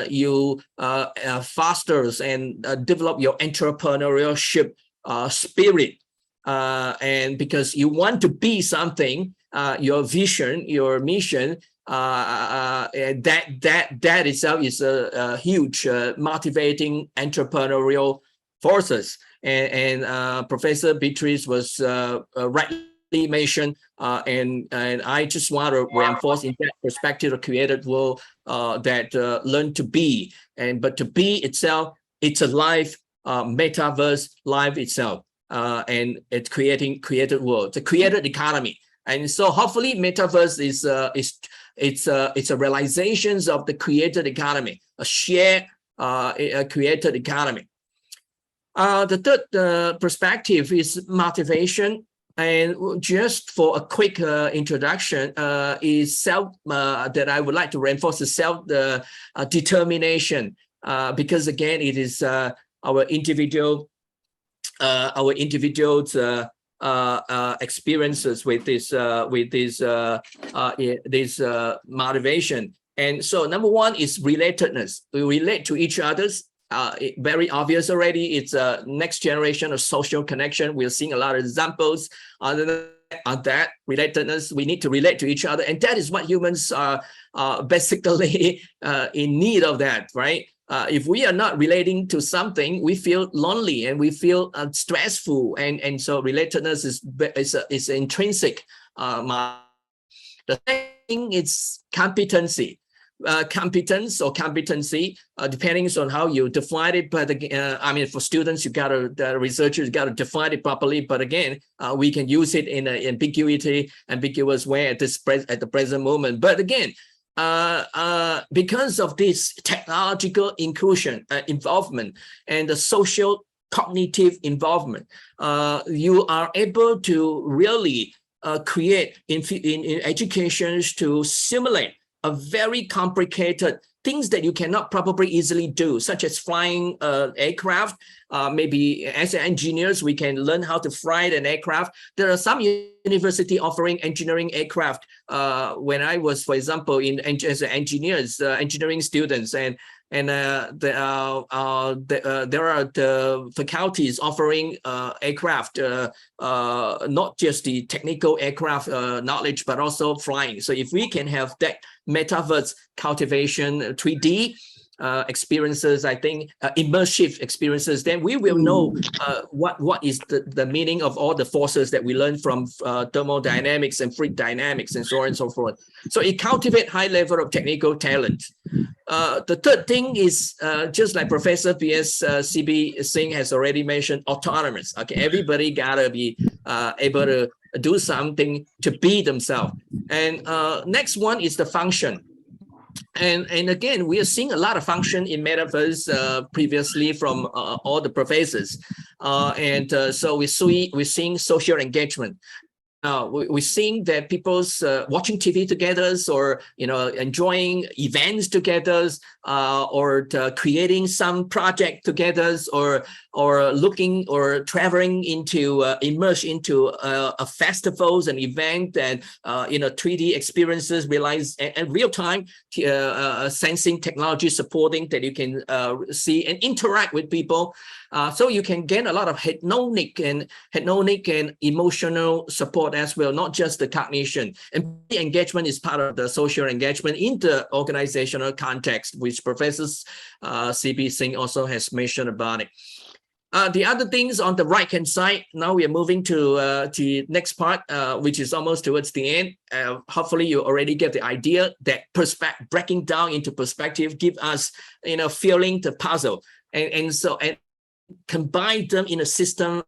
you fosters and develop your entrepreneurship spirit. And because you want to be something, your vision, your mission, that itself is a huge motivating entrepreneurial forces. And Professor Beatrice was rightly mentioned, and I just want to reinforce in that perspective of created world that learn to be, but to be itself, it's a life, Metaverse life itself, and it's created world, it's a created economy. And so hopefully Metaverse is a realizations of the created economy, a shared created economy. The third perspective is motivation, and just for a quick introduction, is self that I would like to reinforce the self determination, because again it is our individual experiences with this motivation. And so number one is relatedness. We relate to each other's. Very obvious already. It's a next generation of social connection. We're seeing a lot of examples on that relatedness. We need to relate to each other, and that is what humans are basically in need of. That, right? If we are not relating to something, we feel lonely and we feel stressful, and so relatedness is intrinsic. The thing is competency. Competence or competency, depending on how you define it. But I mean, for students, the researchers got to define it properly. But again, we can use it in an ambiguous way at the present moment. But again, because of this technological inclusion, involvement, and the social cognitive involvement, you are able to really create in educations to simulate a very complicated things that you cannot probably easily do, such as flying aircraft. Maybe as engineers, we can learn how to fly an aircraft. There are some university offering engineering aircraft. When I was, for example, as engineers, engineering students, and there are the faculties offering aircraft, not just the technical aircraft knowledge, but also flying. So if we can have that Metaverse cultivation 3D, experiences, I think immersive experiences, then we will know what is the meaning of all the forces that we learn from thermodynamics and fluid dynamics and so on and so forth. So it cultivates high level of technical talent. The third thing is just like Professor P.S. C.B. Singh has already mentioned, autonomous. Okay, everybody gotta be able to do something to be themselves. And next one is the function. And again, we are seeing a lot of function in Metaverse previously from all the professors. So we're seeing social engagement. We're seeing that people's watching TV together, or enjoying events together, or creating some project together, or looking or traveling into immerse into a festivals and event, and 3D experiences, realize and real time sensing technology supporting that you can see and interact with people. So you can gain a lot of hedonic and emotional support as well, not just the cognition. And engagement is part of the social engagement in the organizational context, which Professor C.B. Singh also has mentioned about it. The other things on the right-hand side, now we are moving to the next part, which is almost towards the end. Hopefully you already get the idea that breaking down into perspective give us, feeling the puzzle. And combine them in a system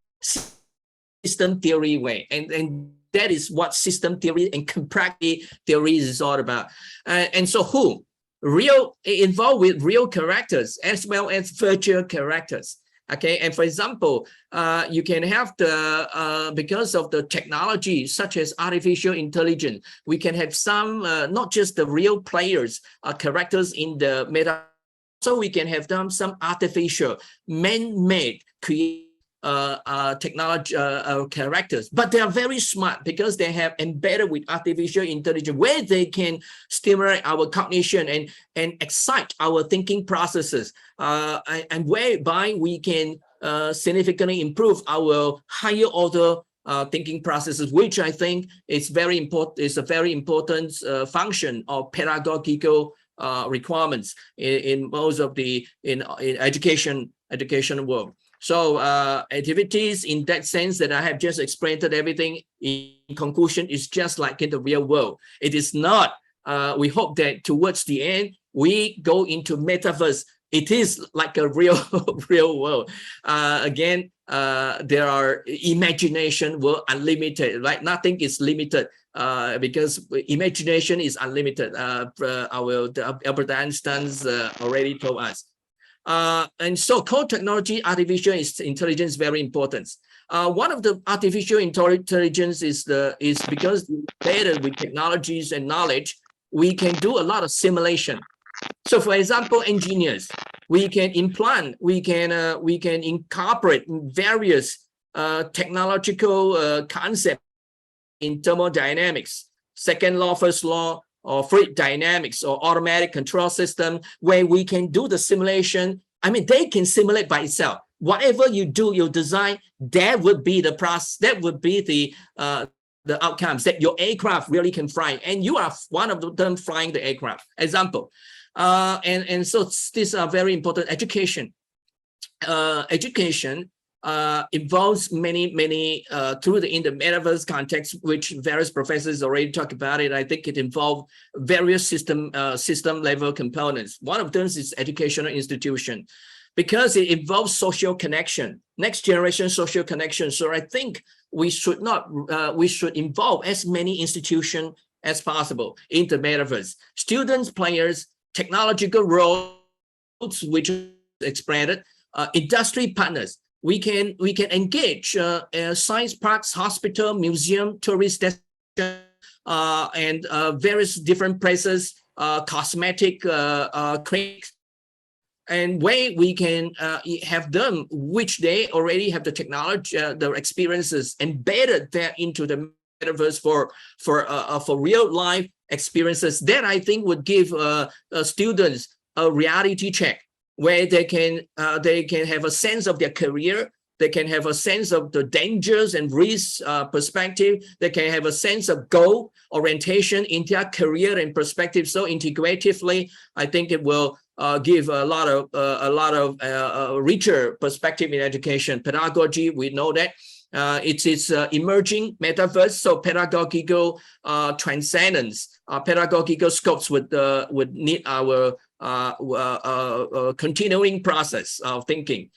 theory way, and that is what system theory and comparative theory is all about. And so involved with real characters as well as virtual characters. Okay, and for example, you can have because of the technology such as artificial intelligence, we can have some not just the real players characters in the meta. So we can have them some artificial, man-made, technology characters, but they are very smart because they have embedded with artificial intelligence, where they can stimulate our cognition and excite our thinking processes, and whereby we can significantly improve our higher order thinking processes, which I think is very important. Is a very important function of pedagogical requirements in most of the in education world. So activities in that sense that I have just explained everything in conclusion is just like in the real world. It is not. We hope that towards the end we go into metaverse. It is like a real world. Again, there are imagination were unlimited, right? Nothing is limited. Because imagination is unlimited. Albert Einstein's already told us. And so core technology, artificial intelligence is very important. One of the artificial intelligence is because embedded with technologies and knowledge, we can do a lot of simulation. So for example, engineers, we can implant, we can incorporate various technological concepts in thermodynamics, second law, first law, or fluid dynamics, or automatic control system, where we can do the simulation. I mean, they can simulate by itself. Whatever you do, your design, that would be the process, that would be the outcomes that your aircraft really can fly, and you are one of them flying the aircraft. Example, and so these are very important. Education involves many in the metaverse context, which various professors already talked about it. I think it involves various system level components. One of them is educational institution, because it involves social connection, next generation social connection. So I think we should involve as many institutions as possible in the metaverse. Students, players, technological roles, which is expanded, industry partners. We can engage science parks, hospital, museum, tourist destination, and various different places, cosmetic clinics, and where we can have them, which they already have the technology, the experiences embedded there into the metaverse for real life experiences. That I think would give students a reality check, where they can have a sense of their career, they can have a sense of the dangers and risks perspective, they can have a sense of goal orientation in their career and perspective. So integratively, I think it will give a lot of richer perspective in education. Pedagogy, we know that it is emerging metaverse, so pedagogical transcendence, pedagogical scopes would need our continuing process of thinking.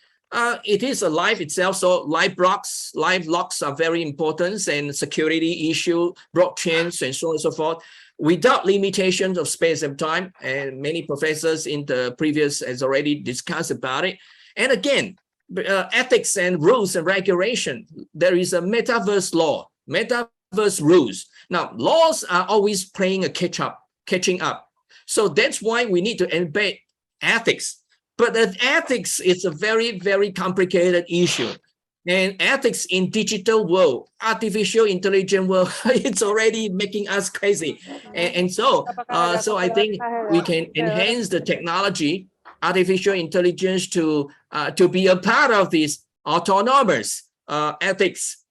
It is a life itself, so live locks are very important, and security issue, blockchains, and so on and so forth, without limitations of space and time. And many professors in the previous has already discussed about it. And again, ethics and rules and regulation. There is a metaverse law, metaverse rules. Now, laws are always playing a catching up. So that's why we need to embed ethics. But ethics is a very, very complicated issue. And ethics in digital world, artificial intelligence world, it's already making us crazy. And so I think we can enhance the technology, artificial intelligence, to be a part of these autonomous ethics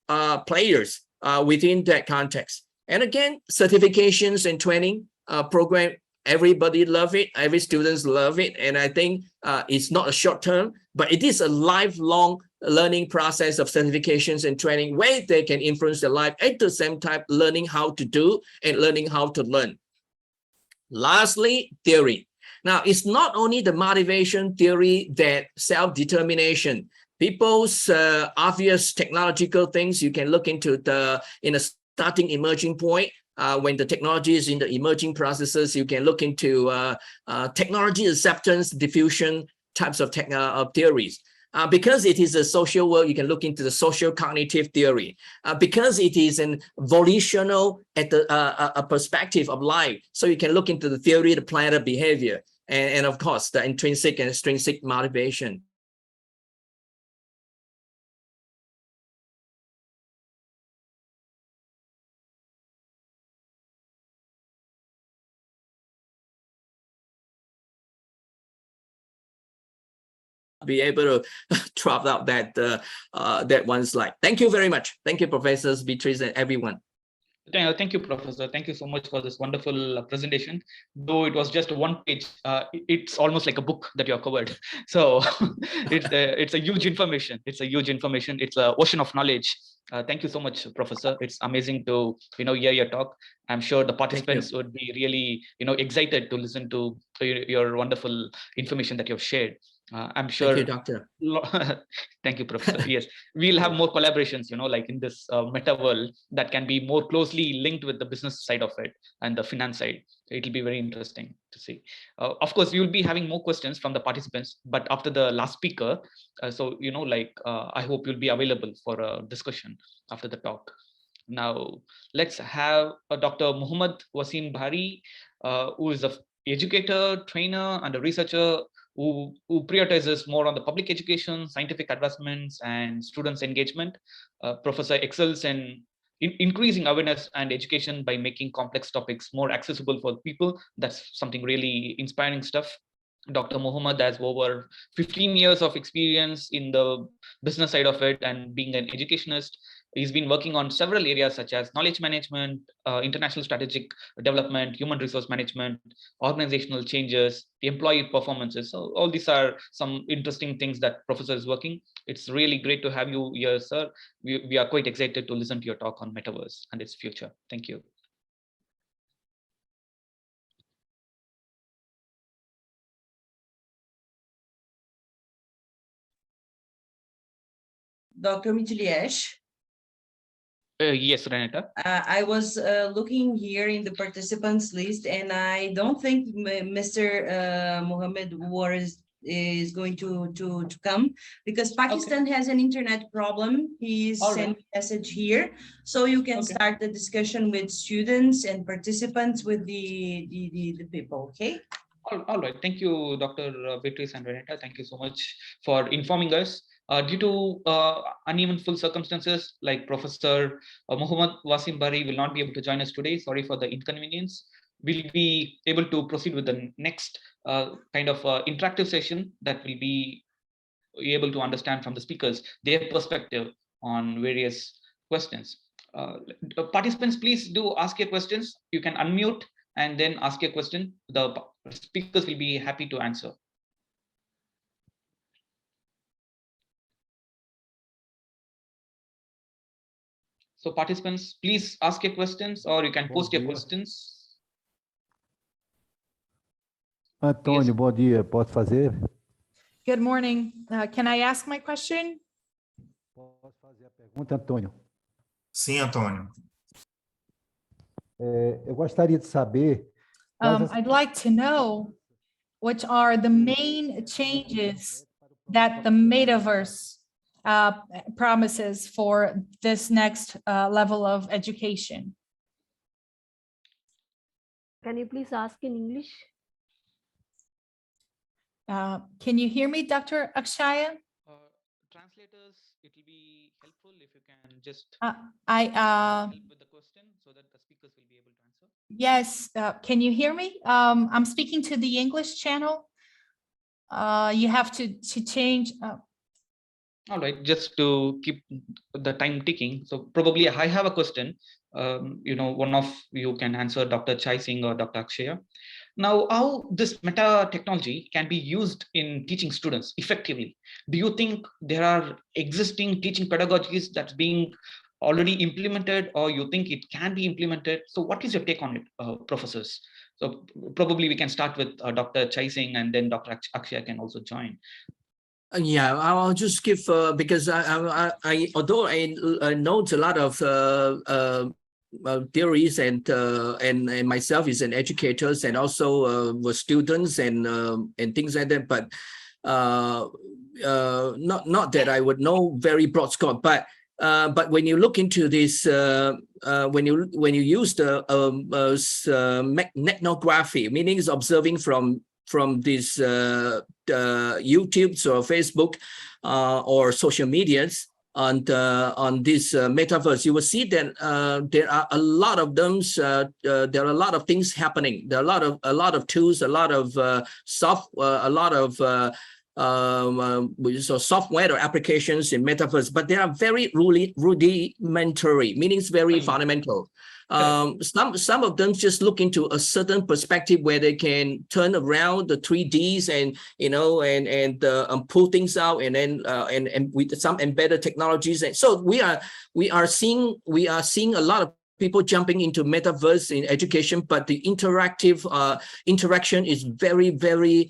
players within that context. And again, certifications and training program, everybody love it, every students love it. And I think it's not a short term, but it is a lifelong learning process of certifications and training where they can influence their life at the same time, learning how to do and learning how to learn. Lastly, theory. Now, it's not only the motivation theory that self-determination. People's obvious technological things you can look into in a starting emerging point. When the technology is in the emerging processes, you can look into technology acceptance, diffusion types of theories. Because it is a social world, you can look into the social cognitive theory. Because it is an volitional at a perspective of life, so you can look into the theory, the planet behavior, and of course, the intrinsic and extrinsic motivation. Be able to drop out that one slide. Thank you very much. Thank you, Professors, Beatrice, and everyone. Thank you, Professor. Thank you so much for this wonderful presentation. Though it was just one page, it's almost like a book that you have covered. So it's a huge information. It's a huge information. It's an ocean of knowledge. Thank you so much, Professor. It's amazing to hear your talk. I'm sure the participants would be really excited to listen to your wonderful information that you have shared. I'm sure. Thank you, Doctor. Thank you, Professor. Yes, we'll have more collaborations, like in this meta world that can be more closely linked with the business side of it and the finance side. It'll be very interesting to see. Of course, you'll be having more questions from the participants, but after the last speaker, I hope you'll be available for a discussion after the talk. Now, let's have Dr. Muhammad Wasim Bhari, who is an educator, trainer, and a researcher who prioritizes more on the public education, scientific advancements, and students' engagement. Professor excels in increasing awareness and education by making complex topics more accessible for people. That's something really inspiring stuff. Dr. Muhammad has over 15 years of experience in the business side of it and being an educationist. He's been working on several areas such as knowledge management, international strategic development, human resource management, organizational changes, employee performances. So all these are some interesting things that Professor is working. It's really great to have you here, sir. We are quite excited to listen to your talk on Metaverse and its future. Thank you. Dr. Mituliesh. Yes, Renata. I was looking here in the participants list, and I don't think Mr. Mohammed is going to come because Pakistan has an internet problem. He's sent a message here, so you can start the discussion with students and participants with the people. Okay. All right. Thank you, Dr. Beatrice and Renata. Thank you so much for informing us. Due to uneventful circumstances, like Professor Muhammad Wasim Bhari will not be able to join us today. Sorry for the inconvenience. We'll be able to proceed with the next kind of interactive session that will be able to understand from the speakers their perspective on various questions. Participants, please do ask your questions. You can unmute and then ask your question. The speakers will be happy to answer. So participants, please ask your questions or you can post your questions. Antônio, bom dia. Posso fazer? Good morning. Can I ask my question? Posso fazer a pergunta, Antônio? Sim, Antônio. Eu gostaria de saber. I'd like to know what are the main changes that the metaverse promises for this next level of education. Can you please ask in English? Can you hear me, Dr. Akshaya? Translators, it will be helpful if you can just help with the question so that the speakers will be able to answer. Yes, can you hear me? I'm speaking to the English channel. You have to change. All right, just to keep the time ticking. So probably I have a question. One of you can answer, Dr. Chai Singh or Dr. Akshaya. Now, how this meta technology can be used in teaching students effectively? Do you think there are existing teaching pedagogies that's being already implemented, or you think it can be implemented? So what is your take on it, professors? So probably we can start with Dr. Chai Singh, and then Dr. Akshaya can also join. Yeah, I'll just give because I although I note a lot of theories and myself is an educator and also with students and things like that, but not that I would know very broad scope, but when you look into this, when you use the ethnography, meaning is observing from this YouTube's or Facebook or social medias on this metaverse, you will see that there are a lot of them. There are a lot of things happening. There are a lot of tools, a lot of a lot of software or applications in metaverse, but they are very rudimentary, meaning it's very fundamental. Some of them just look into a certain perspective where they can turn around the 3Ds and and pull things out, and then and with some embedded technologies. And so we are seeing a lot of people jumping into metaverse in education, but the interactive interaction is very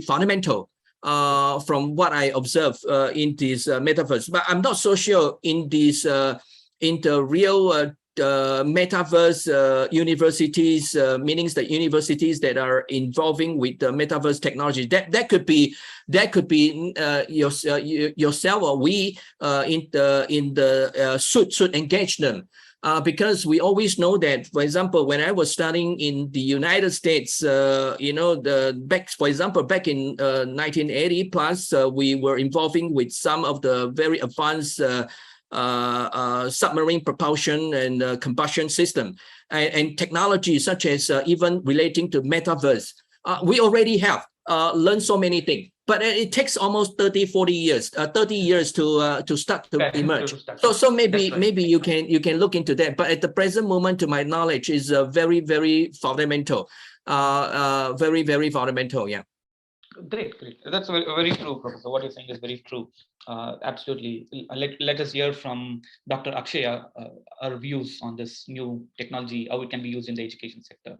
fundamental. From what I observe in this metaverse, but I'm not so sure in this in the real metaverse universities, meaning the universities that are involving with the metaverse technology. That could be yourself or we in the should engage them. Because we always know that, for example, when I was studying in the United States, for example, back in 1980 plus, we were involving with some of the very advanced submarine propulsion and combustion system and technology such as even relating to metaverse. We already have learned so many things. But it takes almost 30 years to start to emerge. So maybe you can look into that. But at the present moment, to my knowledge, is very fundamental, very fundamental. Yeah. Great. That's very true, Professor. What you're saying is very true. Absolutely. Let us hear from Dr. Akshaya our views on this new technology, how it can be used in the education sector.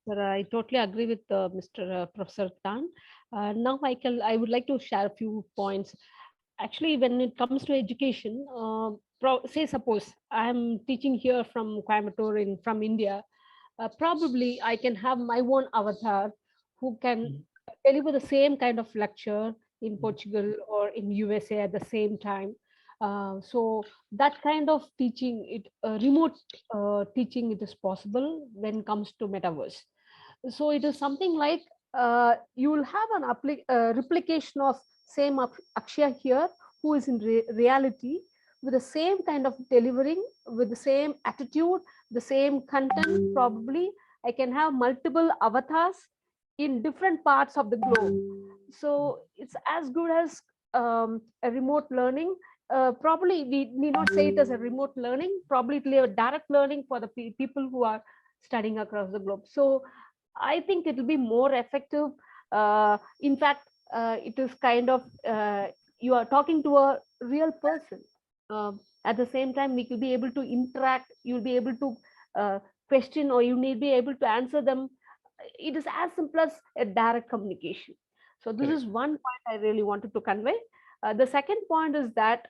Sir, I totally agree with Mr. Professor Tan. Now I would like to share a few points. Actually, when it comes to education, say suppose I'm teaching here from Coimbatore from India, probably I can have my own avatar who can deliver the same kind of lecture in Portugal or in USA at the same time. So that kind of teaching, remote teaching, it is possible when it comes to metaverse. So it is something like you will have an replication of same Akshaya here, who is in reality with the same kind of delivering, with the same attitude, the same content. Probably I can have multiple avatars in different parts of the globe. So it's as good as a remote learning. probably we need not say it as a remote learning, probably it will be a direct learning for the people who are studying across the globe. So I think it will be more effective. In fact, it is kind of, you are talking to a real person. At the same time, we will be able to interact, you'll be able to question, or you need be able to answer them. It is as simple as a direct communication. So this is one point I really wanted to convey. The second point is that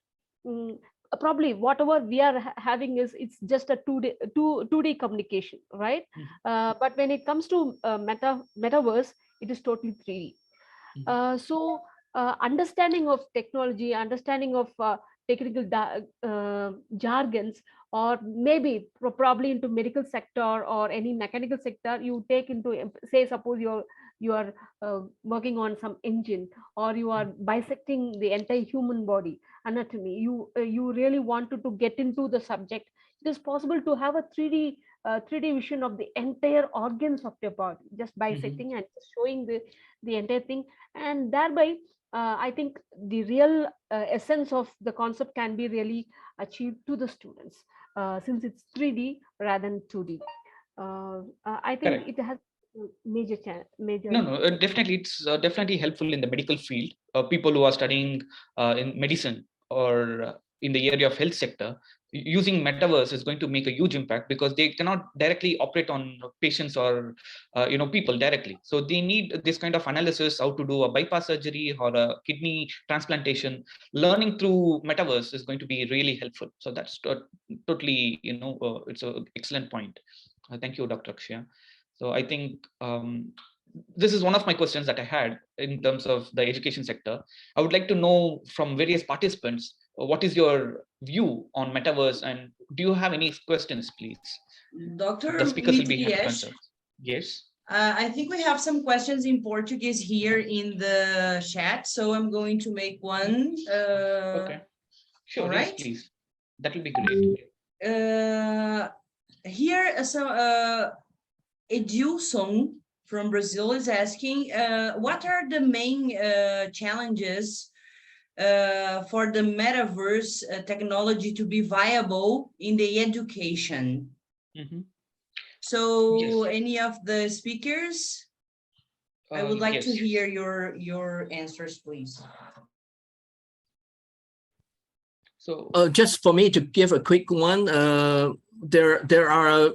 probably whatever we are having is it's just a 2D communication, right? But when it comes to metaverse, it is totally 3D. So understanding of technology, understanding of technical jargons, or maybe probably into medical sector or any mechanical sector, you take into, say, suppose you are working on some engine, or you are bisecting the entire human body anatomy, you really wanted to get into the subject. It is possible to have a 3D vision of the entire organs of your body, just bisecting and showing the entire thing, and thereby I think the real essence of the concept can be really achieved to the students, since it's 3D rather than 2D. I think it has major. No, definitely, it's definitely helpful in the medical field. People who are studying in medicine or in the area of health sector, using metaverse is going to make a huge impact, because they cannot directly operate on patients or people directly. So they need this kind of analysis, how to do a bypass surgery or a kidney transplantation. Learning through metaverse is going to be really helpful. So that's totally, it's an excellent point. Thank you, Dr. Akshaya. So I think this is one of my questions that I had in terms of the education sector. I would like to know from various participants, what is your view on metaverse, and do you have any questions, please? Dr. The speakers will be happy to Mitlias, answer. Yes. I think we have some questions in Portuguese here in the chat, so I'm going to make one. Okay. Sure, all right. Yes, please. That will be great. Here, Edilson from Brazil is asking, what are the main challenges for the metaverse technology to be viable in the education? So any of the speakers, I would like to hear your answers, please. So just for me to give a quick one, there are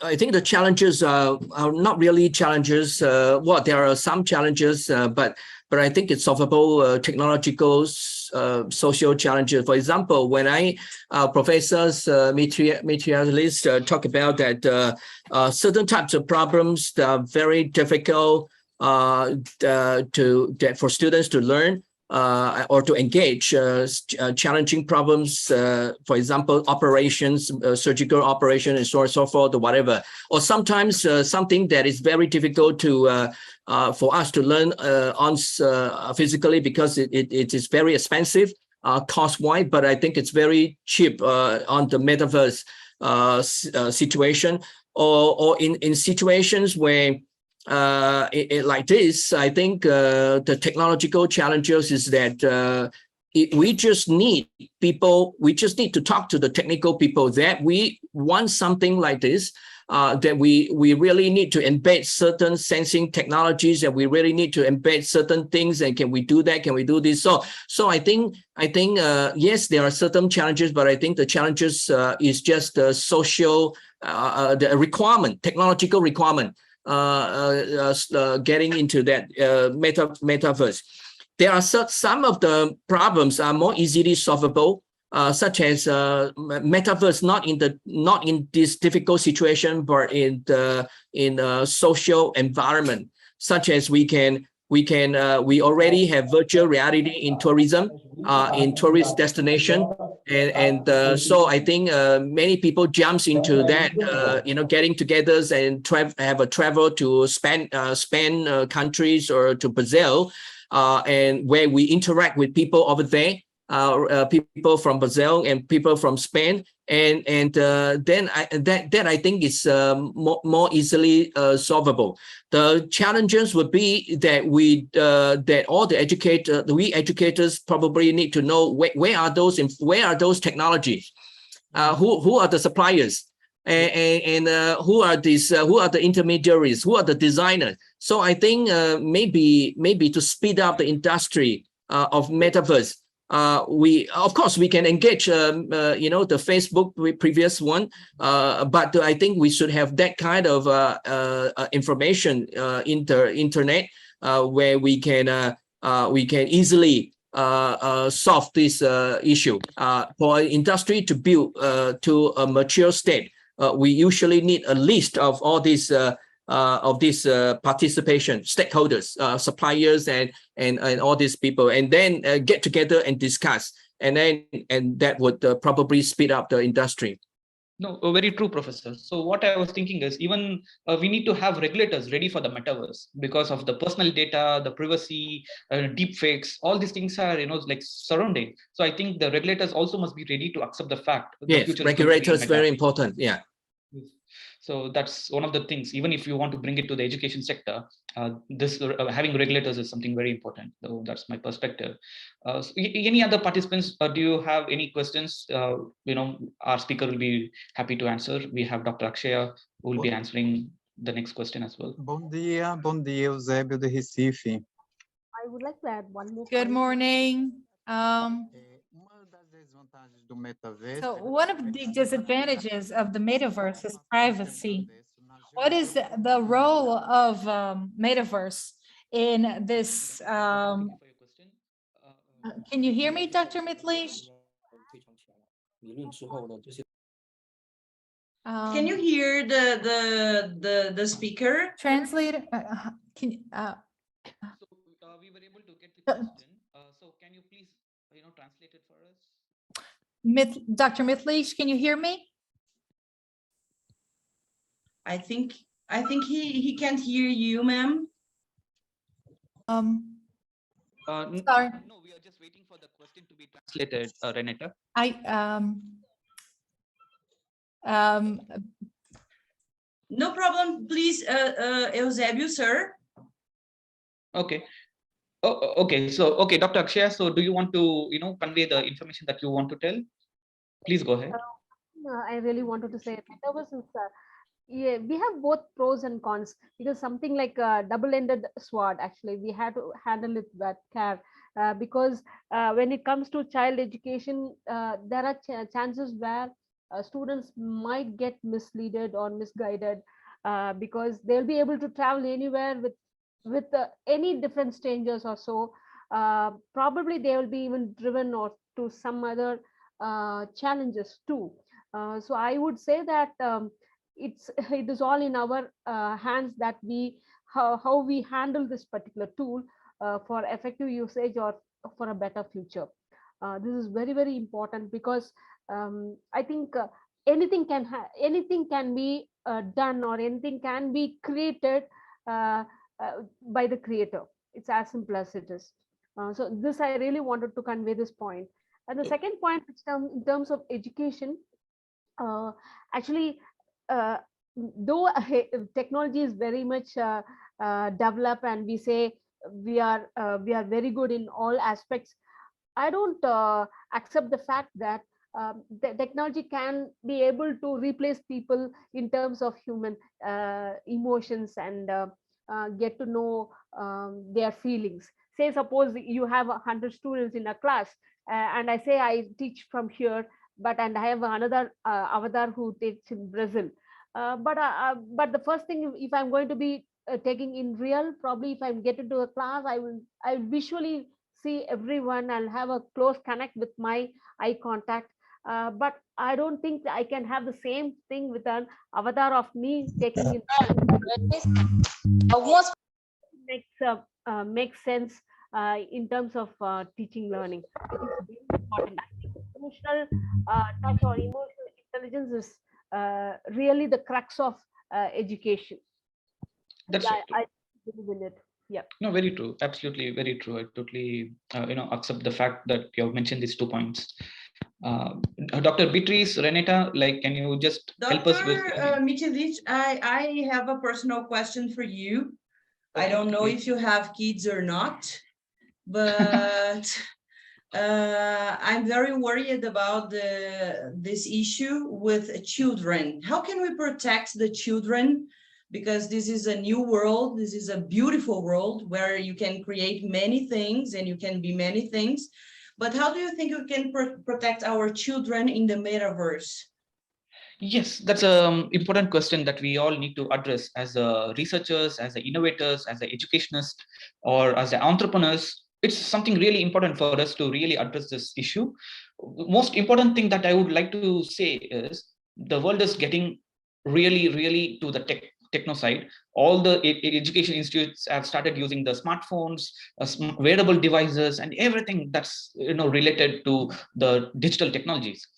I think the challenges are not really challenges. Well, there are some challenges, but I think it's solvable technological, social challenges. For example, when professors Mitlias talk about that certain types of problems that are very difficult for students to learn. Or to engage challenging problems, for example, operations, surgical operation, and so on and so forth, or whatever. Or sometimes something that is very difficult to for us to learn on physically, because it is very expensive cost-wise, but I think it's very cheap on the metaverse situation, or in situations where like this, I think the technological challenges is that we just need people, we just need to talk to the technical people that we want something like this, that we really need to embed certain sensing technologies, and we really need to embed certain things, and can we do that, can we do this? So I think yes, there are certain challenges, but I think the challenges is just the social the requirement, technological requirement. Getting into that metaverse. There are some of the problems are more easily solvable, such as metaverse not in this difficult situation, but in a social environment, such as we already have virtual reality in tourism, in tourist destination, and so I think many people jumps into that, getting together and have a travel to Spain countries, or to Brazil, and where we interact with people over there, people from Brazil and people from Spain, and then that I think is more easily solvable. The challenges would be that that all the educators probably need to know where are those technologies, who are the suppliers, and who are the intermediaries, who are the designers. So I think maybe to speed up the industry of metaverse, of course we can engage the Facebook previous one, but I think we should have that kind of information internet where we can easily solve this issue. For industry to build to a mature state, we usually need a list of all these participation stakeholders, suppliers, and all these people, and then get together and discuss, and that would probably speed up the industry. No, very true, Professor. So what I was thinking is even we need to have regulators ready for the metaverse because of the personal data, the privacy, deep fakes, all these things are, like surrounding. So I think the regulators also must be ready to accept the fact. Yes, regulators very important. Yeah. So that's one of the things, even if you want to bring it to the education sector, having regulators is something very important. So that's my perspective. So any other participants, do you have any questions? Our speaker will be happy to answer. We have Dr. Akshaya who will be answering the next question as well. Bom dia, Eusébio de Recife. I would like to add one more. Good morning. So one of the disadvantages of the metaverse is privacy. What is the role of metaverse in this? Can you hear me, Dr. Mitlish? Can you hear the speaker? Translator, can So we were able to get the question. So can you please, translate it for us? Dr. Mitlish, can you hear me? I think he can't hear you, ma'am. Sorry. No, we are just waiting for the question to be translated, Renata. No problem, please, Eusébio, sir. Okay. Okay. So, okay, Dr. Akshaya, so do you want to, convey the information that you want to tell? Please go ahead. I really wanted to say metaverse is, yeah, we have both pros and cons, because something like a double-ended sword, actually, we have to handle it with care, because when it comes to child education, there are chances where students might get misleaded or misguided, because they'll be able to travel anywhere with any different strangers or so. Probably they will be even driven or to some other challenges too. So I would say that it is all in our hands, that how we handle this particular tool for effective usage or for a better future. This is very, very important, because I think anything can be done, or anything can be created by the creator. It's as simple as it is. So this, I really wanted to convey this point. And the second point, in terms of education, actually, though technology is very much developed, and we say we are very good in all aspects, I don't accept the fact that the technology can be able to replace people in terms of human emotions, and get to know their feelings. Say, suppose you have 100 students in a class, and I say I teach from here, and I have another avatar who takes in Brazil. But the first thing, if I'm going to be taking in real, probably if I get into a class, I will visually see everyone. I'll have a close connect with my eye contact. But I don't think I can have the same thing with an avatar of me taking in. Makes sense in terms of teaching learning. It is very important. I think emotional touch or emotional intelligence is really the crux of education. That's right. I believe in it. Yeah. No, very true. Absolutely, very true. I totally, accept the fact that you have mentioned these 2 points. Dr. Beatrice, Renata, like, can you just help us with? Dr. Michelic, I have a personal question for you. I don't know if you have kids or not, but I'm very worried about this issue with children. How can we protect the children? Because this is a new world. This is a beautiful world where you can create many things and you can be many things. But how do you think we can protect our children in the metaverse? Yes, that's an important question that we all need to address as researchers, as innovators, as educationists, or as entrepreneurs. It's something really important for us to really address this issue. Most important thing that I would like to say is the world is getting really to the techno side. All the education institutes have started using the smartphones, wearable devices, and everything that's related to the digital technologies.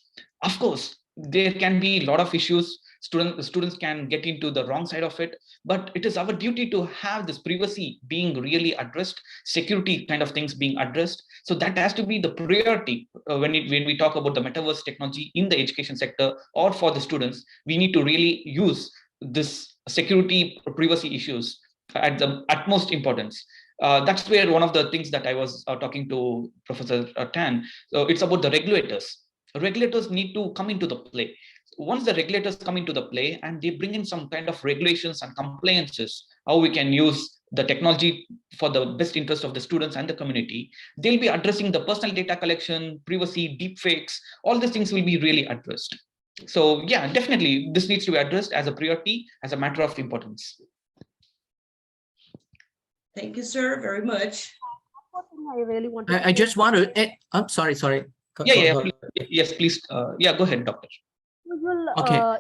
Of course, there can be a lot of issues. Students can get into the wrong side of it, but it is our duty to have this privacy being really addressed, security kind of things being addressed. So that has to be the priority when we talk about the metaverse technology in the education sector or for the students. We need to really use this security privacy issues at the utmost importance. That's where one of the things that I was talking to Professor Tan. So it's about the regulators. Regulators need to come into the play. Once the regulators come into the play and they bring in some kind of regulations and compliances, how we can use the technology for the best interest of the students and the community, they'll be addressing the personal data collection, privacy, deepfakes, all these things will be really addressed. So yeah, definitely this needs to be addressed as a priority, as a matter of importance. Thank you, sir, very much. I really want I just want to, I'm sorry. Yes, please. Yeah, go ahead, doctor. Usual, Okay.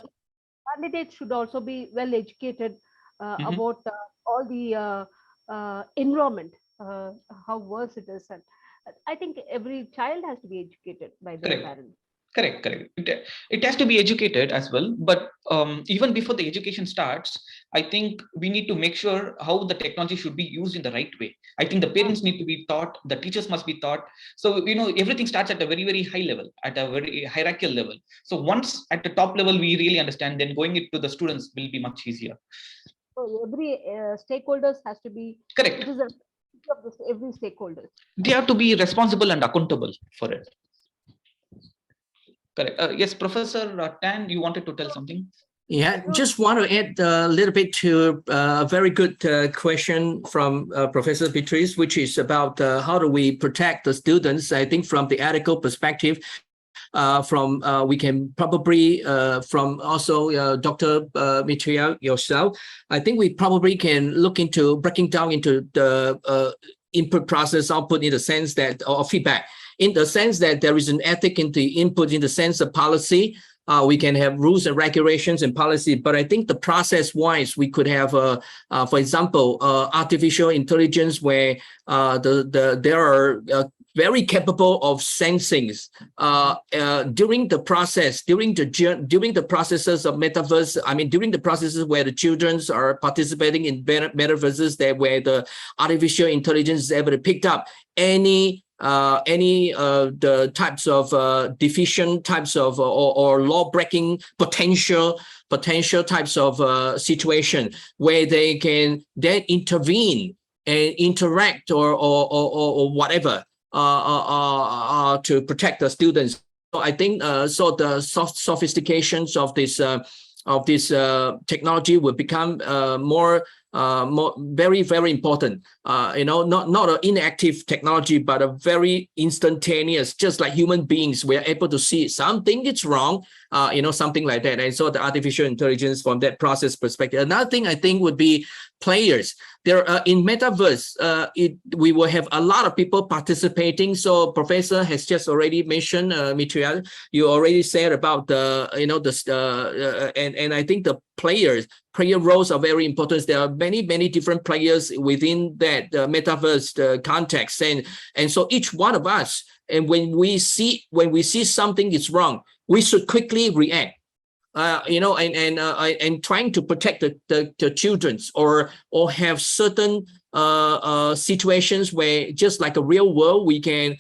candidates should also be well educated about all the environment, how worse it is. And I think every child has to be educated by their parents. Correct. It has to be educated as well. But even before the education starts, I think we need to make sure how the technology should be used in the right way. I think the parents need to be taught, the teachers must be taught. So, everything starts at a very high level, at a very hierarchical level. So once at the top level, we really understand, then going it to the students will be much easier. So every stakeholders has to be correct. It is a of this, every stakeholder. They have to be responsible and accountable for it. Correct. Yes, Professor Tan, you wanted to tell something? Yeah, just want to add a little bit to a very good question from Professor Beatrice, which is about how do we protect the students. I think from the ethical perspective, we can probably from also Dr. Mitria yourself, I think we probably can look into breaking down into the input process output in the sense that, or feedback, in the sense that there is an ethic in the input in the sense of policy. We can have rules and regulations and policy, but I think the process-wise, we could have, for example, artificial intelligence where there are very capable of sensing during the process, during the processes of metaverse. I mean, during the processes where the children are participating in metaverses, where the artificial intelligence is able to pick up any the types of deficient types of or law-breaking potential types of situation where they can then intervene and interact or whatever to protect the students. So I think so the sophistications of this technology will become more very important. Not an inactive technology, but a very instantaneous, just like human beings, we're able to see something is wrong, something like that. And so the artificial intelligence from that process perspective. Another thing I think would be players. There in metaverse, we will have a lot of people participating. So Professor has just already mentioned, Mitria, you already said about the and I think the player roles are very important. There are many different players within that metaverse context, and so each one of us, and when we see something is wrong, we should quickly react. And trying to protect the children or have certain situations where, just like a real world, we can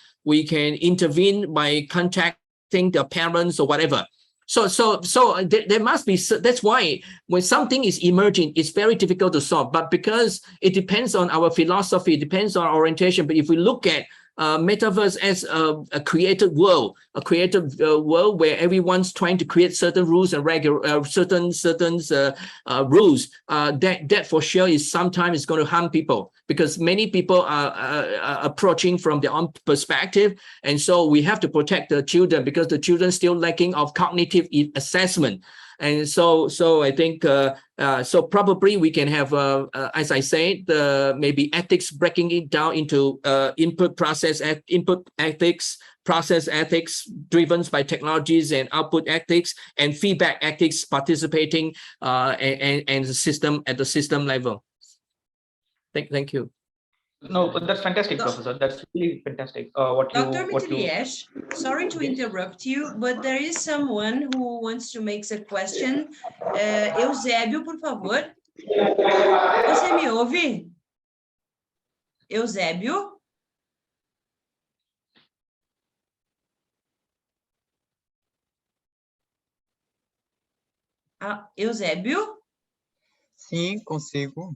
intervene by contacting contacting their parents or whatever. So there must be, that's why when something is emerging, it's very difficult to solve, but because it depends on our philosophy, it depends on our orientation. But if we look at metaverse as a created world, world where everyone's trying to create certain rules and certain rules, that for sure is sometimes going to harm people, because many people are approaching from their own perspective, and so we have to protect the children because the children still lacking of cognitive assessment. And so I think so probably we can have as I said, maybe ethics, breaking it down into input ethics, process ethics driven by technologies, and output ethics and feedback ethics, participating and the system at the system level. Thank you. No, that's fantastic, Professor. That's really fantastic. Dr. Mitliesh, sorry to interrupt you, but there is someone who wants to make a question. Eusébio, por favor. Você me ouve? Eusébio? Eusébio? Sim, consigo.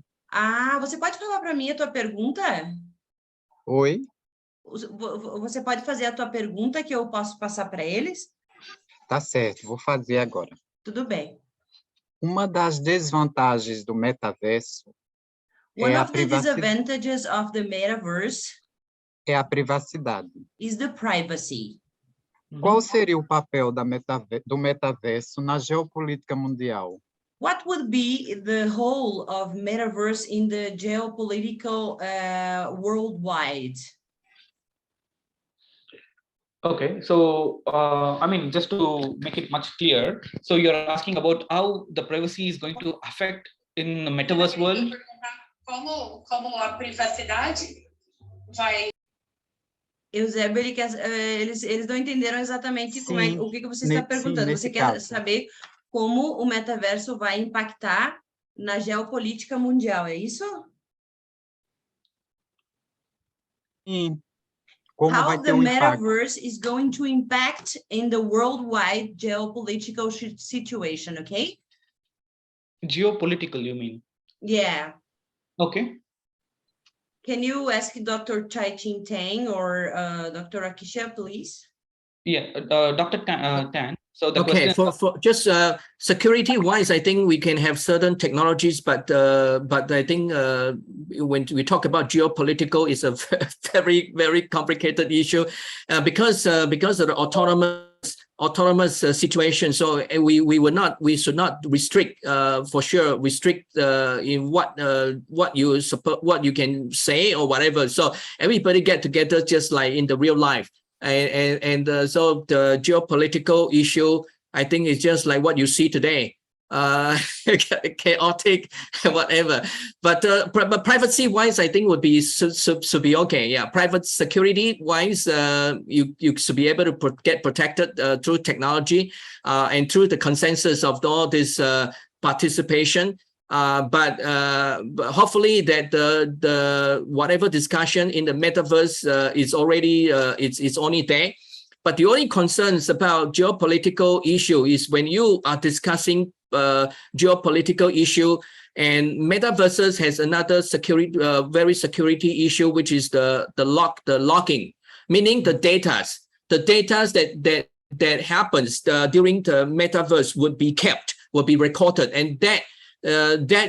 Você pode falar para mim a tua pergunta? Oi? Você pode fazer a tua pergunta que eu posso passar para eles? Tá certo, vou fazer agora. Tudo bem. Uma das desvantagens do metaverso One of the disadvantages of the metaverse é a privacidade. is the privacy. Qual seria o papel do metaverso na geopolítica mundial? What would be the whole of metaverse in the geopolitical worldwide? Okay, so I mean, just to make it much clear, so you're asking about how the privacy is going to affect in the metaverse world? Como a privacidade vai... Eusébio, eles não entenderam exatamente como o que você está perguntando. Você quer saber como o metaverso vai impactar na geopolítica mundial, é isso? Sim. Como How vai ter the impacto? metaverse is going to impact in the worldwide geopolitical situation, okay? Geopolitical, you mean? Yeah. Okay. Can you ask Dr. Chai Ching Tang or Dr. Akisha, please? Yeah, Dr. Tan. So the Okay, question for just security wise, I think we can have certain technologies, but I think when we talk about geopolitical, it's a very, very complicated issue because of the autonomous situation. So we should not restrict in what you can say or whatever. So everybody get together just like in the real life. And so the geopolitical issue, I think, is just like what you see today, chaotic, whatever. But privacy wise, I think would be should be okay. Yeah, private security wise, you should be able to get protected through technology and through the consensus of all this participation. But hopefully that the whatever discussion in the metaverse is already it's only there. But the only concerns about geopolitical issue is when you are discussing geopolitical issue, and metaverses has another security very security issue, which is the logging, meaning the data that happens during the metaverse would be kept, will be recorded, and that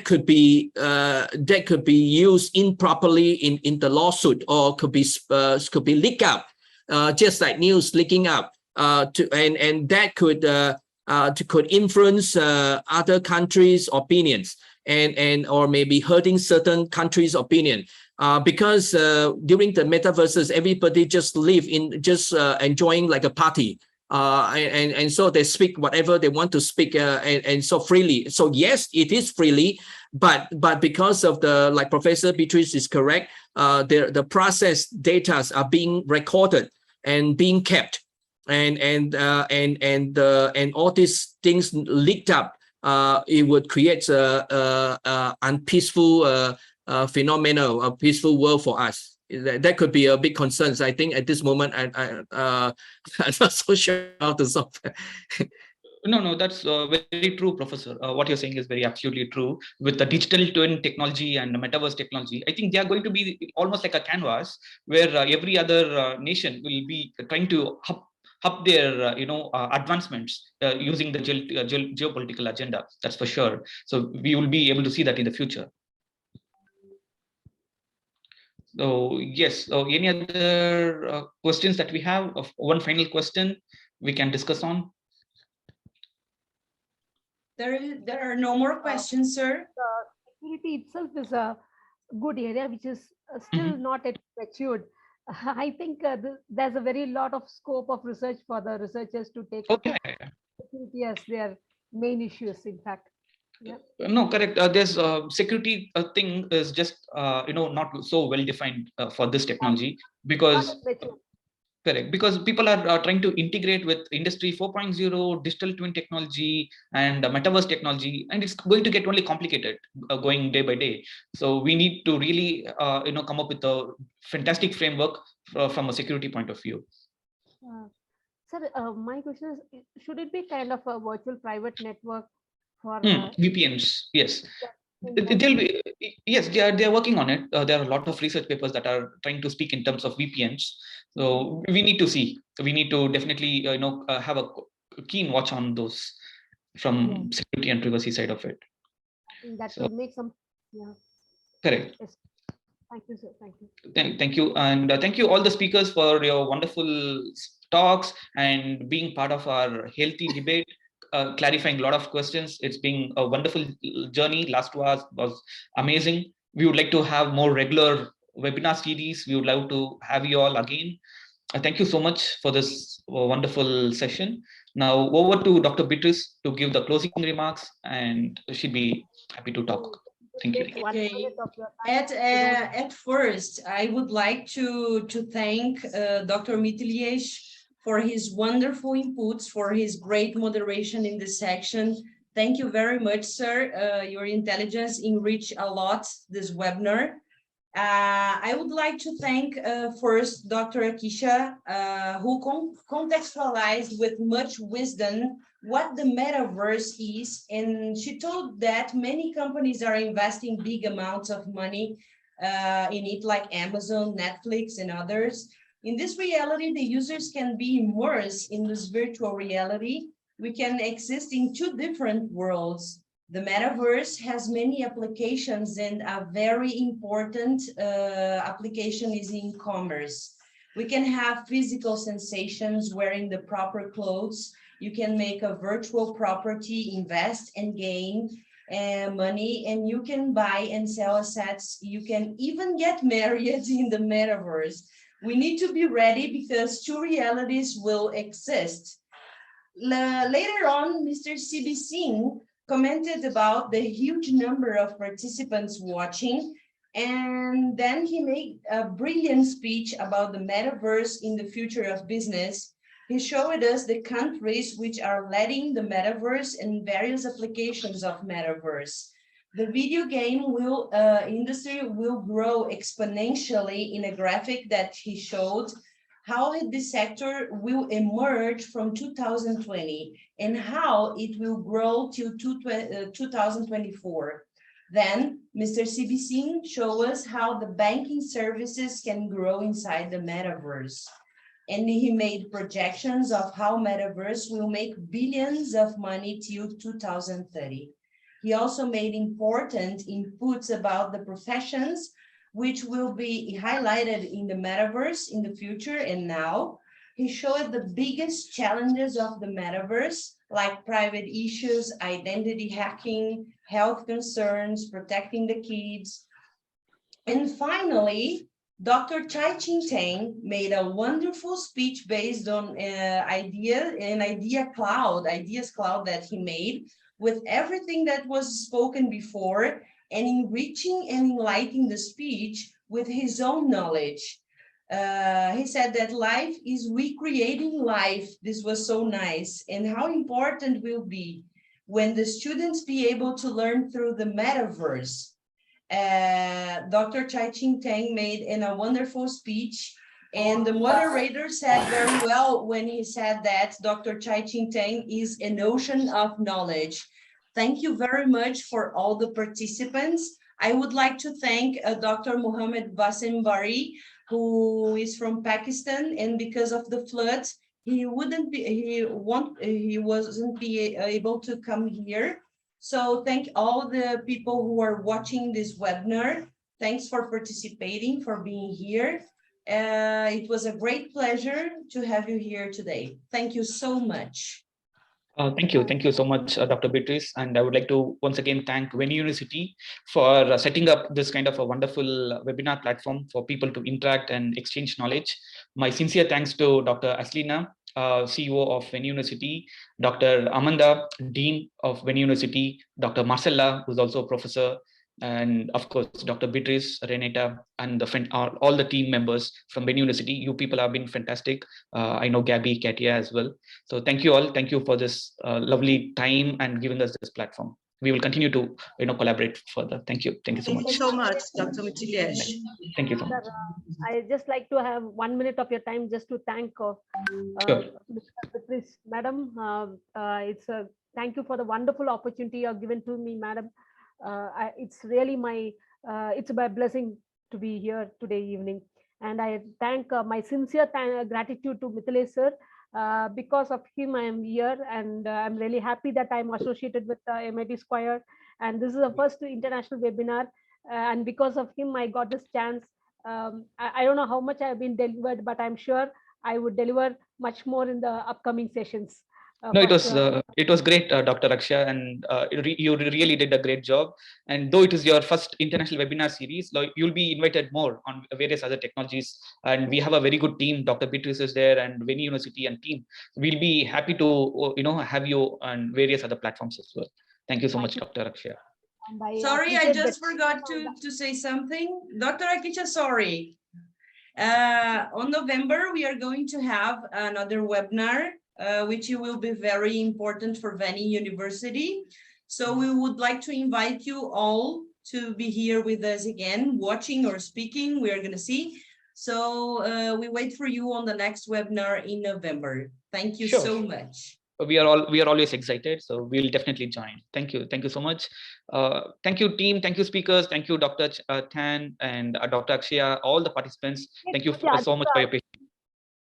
could be used improperly in the lawsuit, or could be leaked out, just like news leaking out, and that could influence other countries' opinions, and or maybe hurting certain countries' opinion, because during the metaverses everybody just live in enjoying like a party. And so they speak whatever they want to speak, and so freely. So yes, it is freely, but because of the, like Professor Beatrice is correct, the process data are being recorded and being kept, and all these things leaked up. It would create a unpeaceful phenomenon, a peaceful world for us. that could be a big concern. So I think at this moment, I'm not so sure how to solve that. No, that's very true, Professor. What you're saying is very absolutely true. With the digital twin technology and the metaverse technology, I think they are going to be almost like a canvas where every other nation will be trying to up their advancements using the geopolitical agenda. That's for sure. So we will be able to see that in the future. So yes. So any other questions that we have? One final question we can discuss on. There are no more questions, sir. Security itself is a good area which is still not yet matured. I think there's a very lot of scope of research for the researchers to take up security as their main issues, in fact. Yeah. No, correct. There's security thing is just not so well defined for this technology because correct, because people are trying to integrate with industry 4.0, digital twin technology and metaverse technology, and it's going to get only complicated going day by day. So we need to really come up with a fantastic framework from a security point of view. Sir, my question is, should it be kind of a virtual private network for VPNs? Yes. They'll be, yes, they are working on it. There are a lot of research papers that are trying to speak in terms of VPNs. So we need to see. We need to definitely have a keen watch on those from security and privacy side of it. That will make some. Yeah. Correct. Yes. Thank you, sir. Thank you. Thank you, and thank you all the speakers for your wonderful talks and being part of our healthy debate. Clarifying a lot of questions. It's been a wonderful journey. Last 2 hours was amazing. We would like to have more regular webinar series. We would love to have you all again. Thank you so much for this wonderful session. Now over to Dr. Beatrice to give the closing remarks, and she'd be happy to talk. Thank you. Okay. At first, I would like to thank Dr. Mitliesh for his wonderful inputs, for his great moderation in this section. Thank you very much, sir. Your intelligence enriched a lot this webinar. I would like to thank first Dr. Akisha, who contextualized with much wisdom what the metaverse is, and she told that many companies are investing big amounts of money in it, like Amazon, Netflix, and others. In this reality, the users can be immersed in this virtual reality. We can exist in two different worlds. The metaverse has many applications, and a very important application is in commerce. We can have physical sensations wearing the proper clothes. You can make a virtual property, invest and gain money, and you can buy and sell assets. You can even get married in the metaverse. We need to be ready because two realities will exist. Later on, Mr. C.B. Singh commented about the huge number of participants watching, and then he made a brilliant speech about the metaverse in the future of business. He showed us the countries which are letting the metaverse and various applications of metaverse. The video game industry will grow exponentially in a graphic that he showed how this sector will emerge from 2020 and how it will grow till 2024. Then Mr. C.B. Singh showed us how the banking services can grow inside the metaverse. And he made projections of how metaverse will make billions of money till 2030. He also made important inputs about the professions which will be highlighted in the metaverse in the future and now. He showed the biggest challenges of the metaverse, like private issues, identity hacking, health concerns, protecting the kids. And finally, Dr. Chai Ching-Teng made a wonderful speech based on ideas cloud that he made with everything that was spoken before, and enriching and enlightening the speech with his own knowledge. He said that life is recreating life. This was so nice. And how important will be when the students be able to learn through the metaverse. Dr. Chai Ching Tang made in a wonderful speech. And the moderator said very well when he said that Dr. Chai Ching Tang is an ocean of knowledge. Thank you very much for all the participants. I would like to thank Dr. Mohammed Basim Bari, who is from Pakistan, and because of the floods, he wasn't able to come here. So thank all the people who are watching this webinar. Thanks for participating, for being here. It was a great pleasure to have you here today. Thank you so much. Thank you so much, Dr. Beatrice. And I would like to once again thank Veni University for setting up this kind of a wonderful webinar platform for people to interact and exchange knowledge. My sincere thanks to Dr. Aslina, CEO of Veni University, Dr. Amanda, Dean of Veni University, Dr. Marcella, who's also a professor, and of course, Dr. Beatrice, Renata, and all the team members from Veni University. You people have been fantastic. I know Gabby, Katia as well. So thank you all. Thank you for this lovely time and giving us this platform. We will continue to collaborate further. Thank you. Thank you so much. Thank you so much, Dr. Mitiliesh. Thank you so much. I just like to have 1 minute of your time just to thank Beatrice, Madam. Thank you for the wonderful opportunity you have given to me, Madam. It's really it's my blessing to be here today evening, and I thank my sincere gratitude to Mithilesh sir. Because of him, I am here, and I'm really happy that I'm associated with MIT Square. And this is the first international webinar, and because of him, I got this chance. I don't know how much I've been delivered, but I'm sure I would deliver much more in the upcoming sessions. No, it was great, Dr. Akshay, and you really did a great job. And though it is your first international webinar series, you'll be invited more on various other technologies. And we have a very good team. Dr. Beatrice is there, and Veni University and team. We'll be happy to have you on various other platforms as well. Thank you so much, Dr. Akshay. Sorry, I just forgot to say something. Dr. Akisha, sorry. On November, we are going to have another webinar, which will be very important for Veni University. So we would like to invite you all to be here with us again, watching or speaking. We are going to see. So we wait for you on the next webinar in November. Thank you so much. We are always excited, so we'll definitely join. Thank you so much. Thank you, team. Thank you, speakers. Thank you, Dr. Tan and Dr. Akshaya, all the participants. Thank you so much for your patience.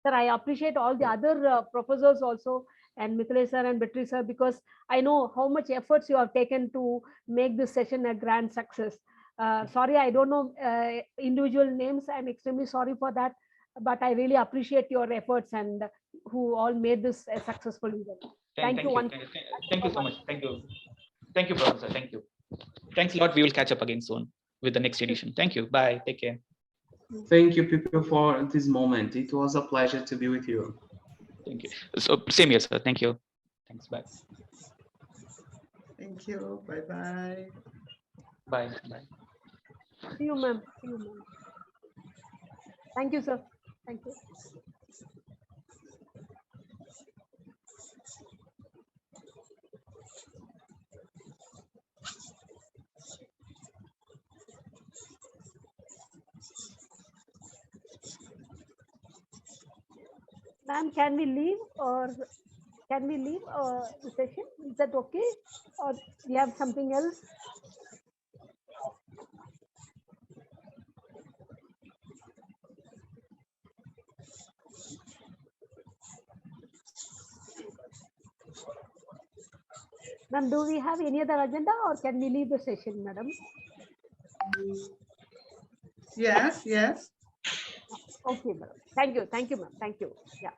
Sir, I appreciate all the other professors also, and Mithilesh sir and Beatrice sir, because I know how much efforts you have taken to make this session a grand success. Sorry, I don't know individual names. I'm extremely sorry for that, but I really appreciate your efforts and who all made this a successful event. Thank you so much. Thank you, Professor. Thank you. Thanks a lot. We will catch up again soon with the next edition. Thank you. Bye. Take care. Thank you, people, for this moment. It was a pleasure to be with you. Thank you. So same here, sir. Thank you. Thanks. Bye. Thank you. Bye-bye. Bye. Bye. See you, ma'am. Thank you, sir. Thank you. Ma'am, can we leave the session? Is that okay? Or we have something else? Ma'am, do we have any other agenda, or can we leave the session, madam? Yes. Okay, madam. Thank you, ma'am. Thank you. Yeah.